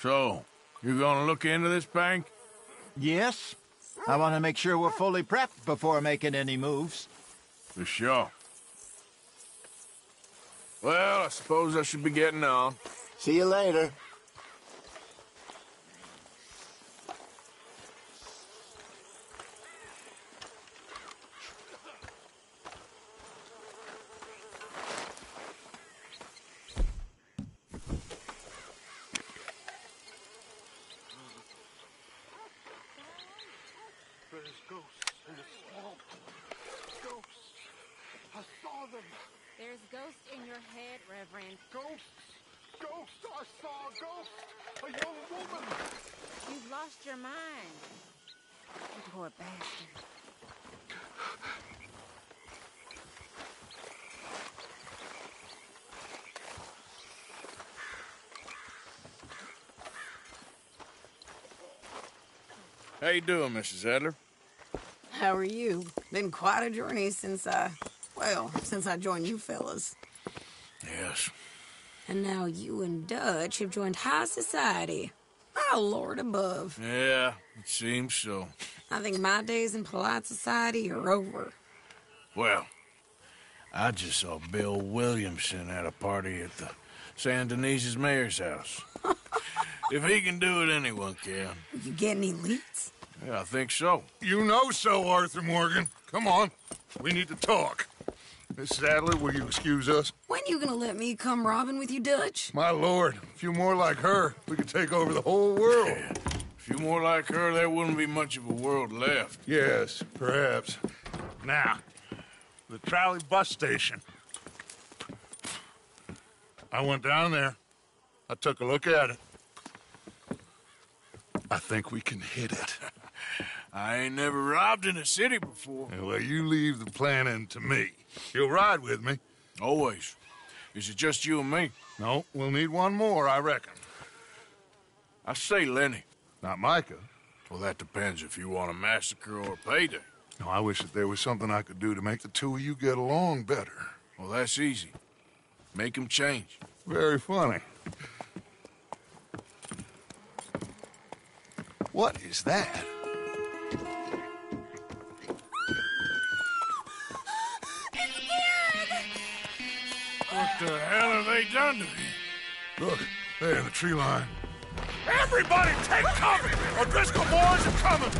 Speaker 1: So, you gonna look into this bank?
Speaker 5: Yes. I want to make sure we're fully prepped before making any moves.
Speaker 1: For sure. Well, I suppose I should be getting on.
Speaker 5: See you later.
Speaker 4: There's ghosts in the swamp. Ghosts. I saw them.
Speaker 19: There's ghosts in your head, Reverend.
Speaker 4: Ghosts. Ghosts. I saw a ghost. A young woman.
Speaker 19: You've lost your mind. You poor bastard.
Speaker 1: How you doing, Mrs. Adler?
Speaker 13: How are you? Been quite a journey since I joined you fellas.
Speaker 1: Yes.
Speaker 13: And now you and Dutch have joined high society. Oh, Lord above.
Speaker 1: Yeah, it seems so.
Speaker 13: I think my days in polite society are over.
Speaker 1: Well, I just saw Bill Williamson at a party at the San Denise's mayor's house. If he can do it, anyone can.
Speaker 13: You get any leads?
Speaker 1: Yeah, I think so.
Speaker 4: You know so, Arthur Morgan. Come on. We need to talk. Mrs. Adler, will you excuse us?
Speaker 13: When you gonna let me come robbing with you, Dutch?
Speaker 4: My lord, a few more like her, we could take over the whole world.
Speaker 1: Yeah. A few more like her, there wouldn't be much of a world left.
Speaker 4: Yes, perhaps. Now, the trolley bus station. I went down there. I took a look at it. I think we can hit it.
Speaker 1: I ain't never robbed in a city before.
Speaker 4: Well, you leave the planning to me. You'll ride with me.
Speaker 1: Always. Is it just you and me?
Speaker 4: No, we'll need one more, I reckon.
Speaker 1: I say Lenny.
Speaker 4: Not Micah.
Speaker 1: Well, that depends if you want a massacre or a payday.
Speaker 4: No, I wish that there was something I could do to make the two of you get along better.
Speaker 1: Well, that's easy. Make them change.
Speaker 4: Very funny. What is that?
Speaker 1: What the hell have they done to me?
Speaker 4: Look, there in the tree line. Everybody take cover! O'Driscoll boys are coming!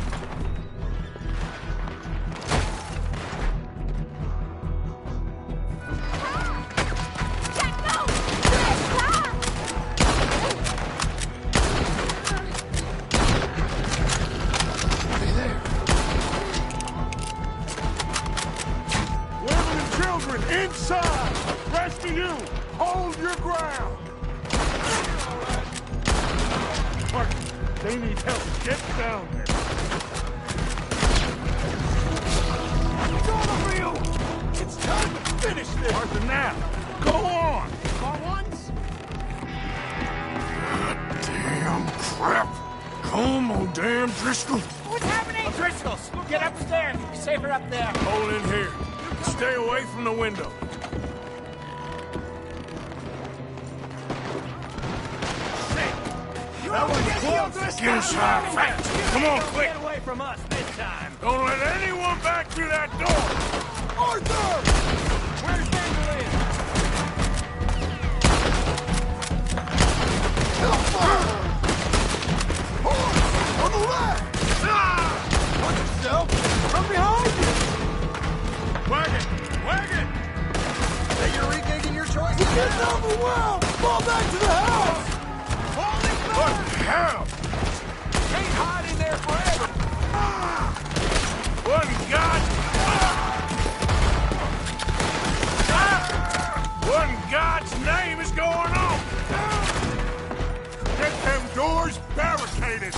Speaker 4: Inside! Rest of you! Hold your ground! Mark, they need help. Get down there. It's all over you! It's time to finish this! Arthur, now! Go on!
Speaker 13: All once?
Speaker 1: Damn crap! Come on, damn Driscoll!
Speaker 13: What's happening?
Speaker 7: O'Driscoll's! Get upstairs! You'll be safer up there!
Speaker 1: Hold in here. Stay away from the window.
Speaker 7: That one's close!
Speaker 1: Get inside fast! Come on, quick!
Speaker 7: Get away from us this time!
Speaker 1: Don't let anyone back through that door!
Speaker 7: Arthur! Where's Vandalin?
Speaker 4: On the left! Watch yourself! From behind you! Wagon! Wagon!
Speaker 11: Hey, you're rethinking your choices?
Speaker 4: He's getting overwhelmed! Fall back to the house! What the hell?
Speaker 7: Can't hide in there forever!
Speaker 1: What in God's name is going on?
Speaker 4: Get them doors barricaded!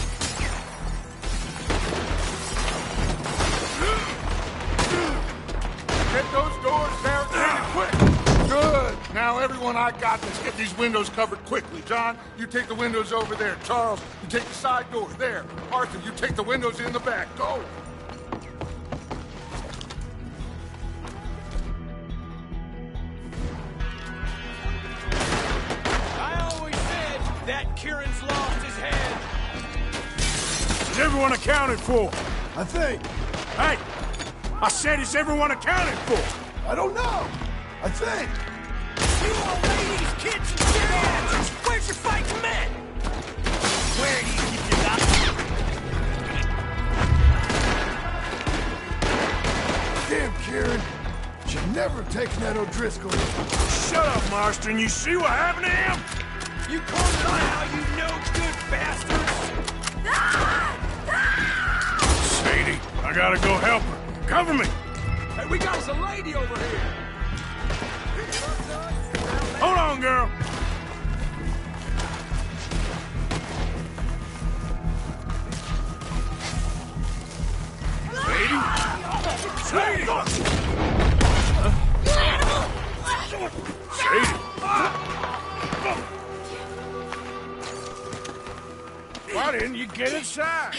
Speaker 4: Now, everyone I got, let's get these windows covered quickly. John, you take the windows over there. Charles, you take the side door. There. Arthur, you take the windows in the back. Go!
Speaker 8: I always said that Kieran's lost his head.
Speaker 1: Is everyone accounted for?
Speaker 8: I think.
Speaker 1: Hey! I said, is everyone accounted for?
Speaker 8: I don't know. I think. You old ladies, kids, and geriatrics, where's your fighting men? Where do you keep your Damn, Kieran. Should never have taken that O'Driscoll.
Speaker 1: Shut up, Marston. You see what happened to him?
Speaker 8: You called it out, you no-good bastards!
Speaker 1: Sadie, I gotta go help her. Cover me!
Speaker 8: Hey, we got us a lady over here!
Speaker 1: Hold on, girl! Sadie? Sadie! Sadie! Why didn't you get inside?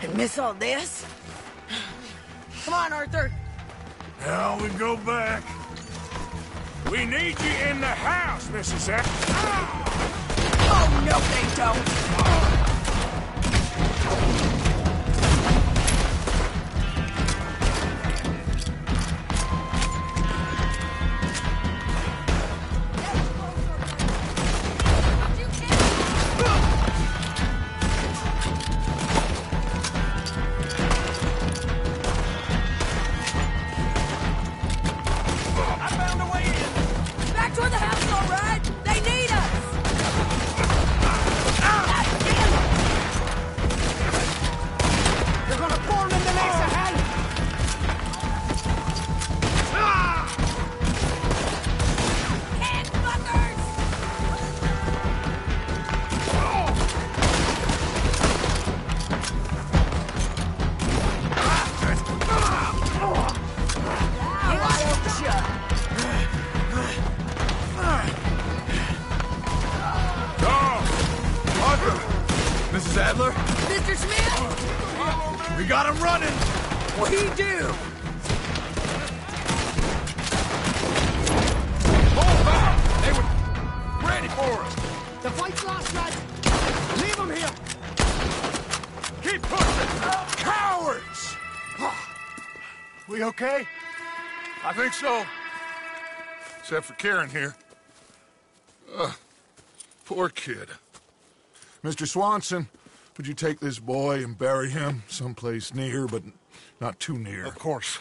Speaker 15: And miss all this? Come on, Arthur.
Speaker 1: Now we go back. We need you in the house, Mrs. F.
Speaker 15: Oh, no, they don't.
Speaker 8: Mrs. Adler?
Speaker 15: Mr. Smith?
Speaker 8: We got him running!
Speaker 15: We do!
Speaker 8: Hold back! They were ready for us!
Speaker 15: The fight's lost, lad! Leave them here!
Speaker 8: Keep pushing! Cowards!
Speaker 4: We okay? I think so. Except for Karen here. Poor kid. Mr. Swanson, would you take this boy and bury him someplace near, but not too near?
Speaker 2: Of course.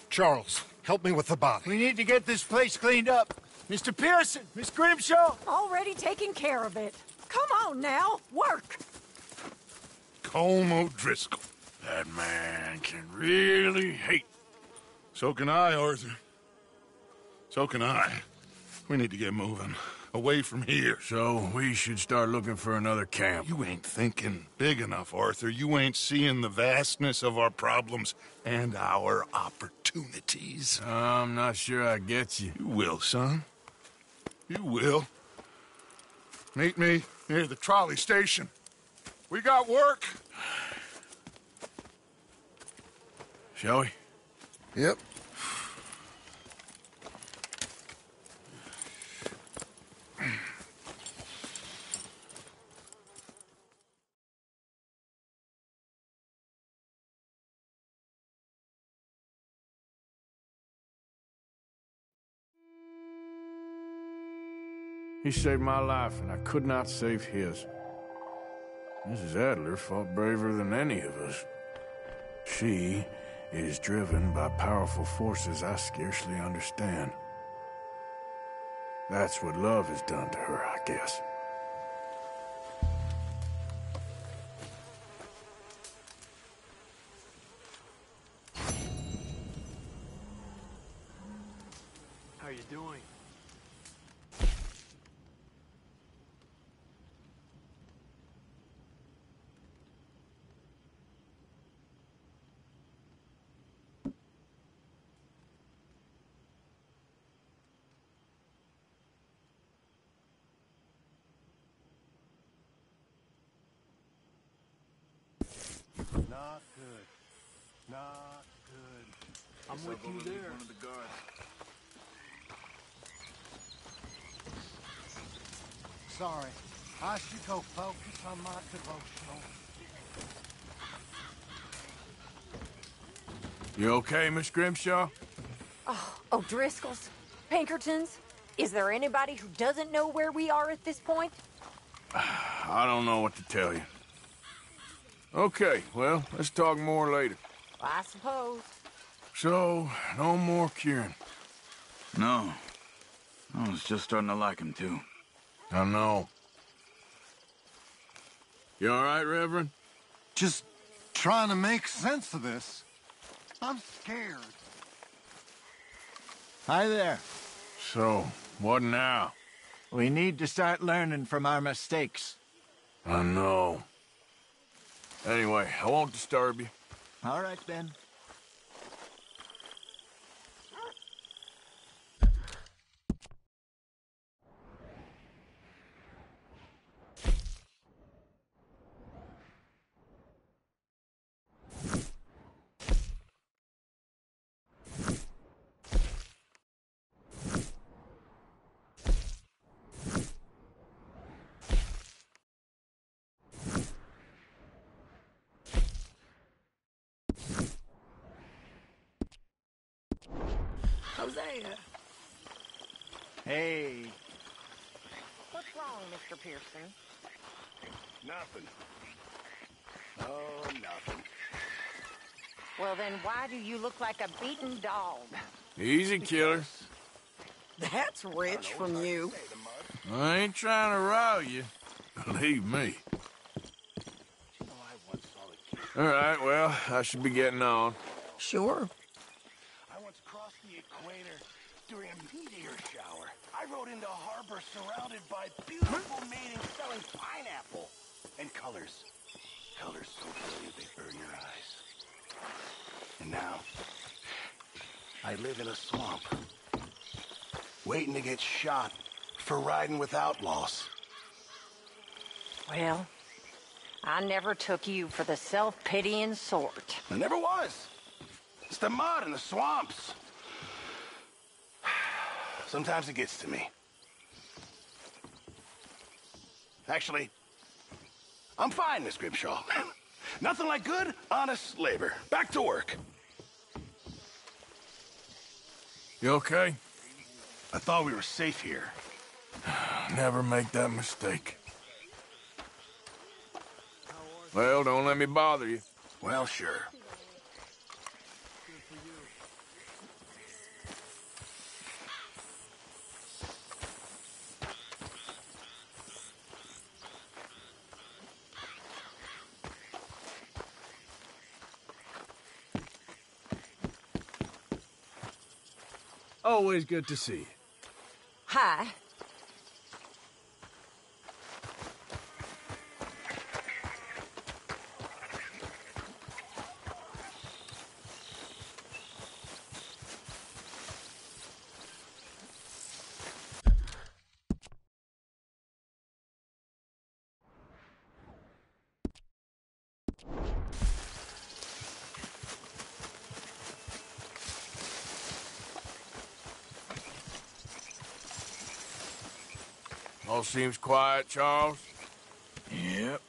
Speaker 2: Charles, help me with the body. We need to get this place cleaned up. Mr. Pearson, Miss Grimshaw.
Speaker 18: Already taking care of it. Come on now, work.
Speaker 4: Colm O'Driscoll.
Speaker 1: That man can really hate.
Speaker 4: So can I, Arthur. So can I. We need to get moving. Away from here.
Speaker 1: So we should start looking for another camp.
Speaker 4: You ain't thinking big enough, Arthur. You ain't seeing the vastness of our problems and our opportunities.
Speaker 1: I'm not sure I get you.
Speaker 4: You will, son. You will. Meet me near the trolley station. We got work.
Speaker 1: Shall we?
Speaker 4: Yep.
Speaker 1: He saved my life, and I could not save his. Mrs. Adler fought braver than any of us. She is driven by powerful forces I scarcely understand. That's what love has done to her, I guess.
Speaker 22: How are you doing?
Speaker 8: Not good.
Speaker 5: I'm with you there.
Speaker 8: One of the guards.
Speaker 5: Sorry. I should go focus on my devotional.
Speaker 1: You okay, Miss Grimshaw?
Speaker 18: Oh, O'Driscoll's? Pinkertons? Is there anybody who doesn't know where we are at this point?
Speaker 1: I don't know what to tell you. Okay, well, let's talk more later.
Speaker 18: I suppose.
Speaker 1: So, no more Kieran.
Speaker 10: No. I was just starting to like him, too.
Speaker 1: I know. You all right, Reverend?
Speaker 8: Just trying to make sense of this. I'm scared.
Speaker 5: Hi there.
Speaker 1: So, what now?
Speaker 5: We need to start learning from our mistakes.
Speaker 1: I know. Anyway, I won't disturb you.
Speaker 5: All right, then.
Speaker 18: Hosea.
Speaker 5: Hey.
Speaker 18: What's wrong, Mr. Pearson?
Speaker 24: Nothing. Oh, nothing.
Speaker 18: Well, then why do you look like a beaten dog?
Speaker 1: Easy, killer.
Speaker 18: That's rich from you.
Speaker 1: I ain't trying to row you. Believe me. All right, well, I should be getting on.
Speaker 18: Sure.
Speaker 24: I once crossed the equator during a meteor shower. I rode into a harbor surrounded by beautiful maidens selling pineapple. And colors. Colors so brilliant they burn your eyes. And now, I live in a swamp. Waiting to get shot for riding with outlaws.
Speaker 18: Well, I never took you for the self-pitying sort.
Speaker 24: I never was. It's the mud and the swamps. Sometimes it gets to me. Actually, I'm fine, Miss Grimshaw. Nothing like good, honest labor. Back to work.
Speaker 1: You okay?
Speaker 24: I thought we were safe here.
Speaker 1: Never make that mistake. Well, don't let me bother you.
Speaker 24: Well, sure.
Speaker 1: Always good to see you.
Speaker 18: Hi.
Speaker 1: All seems quiet, Charles?
Speaker 10: Yep.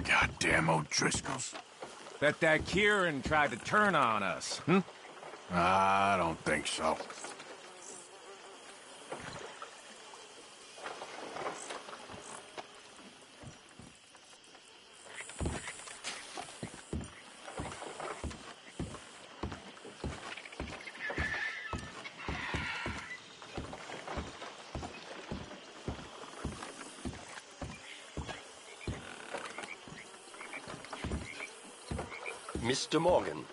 Speaker 1: Goddamn O'Driscolls.
Speaker 3: that Kieran tried to turn on us, hmm?
Speaker 1: I don't think so.
Speaker 14: Mr. Morgan,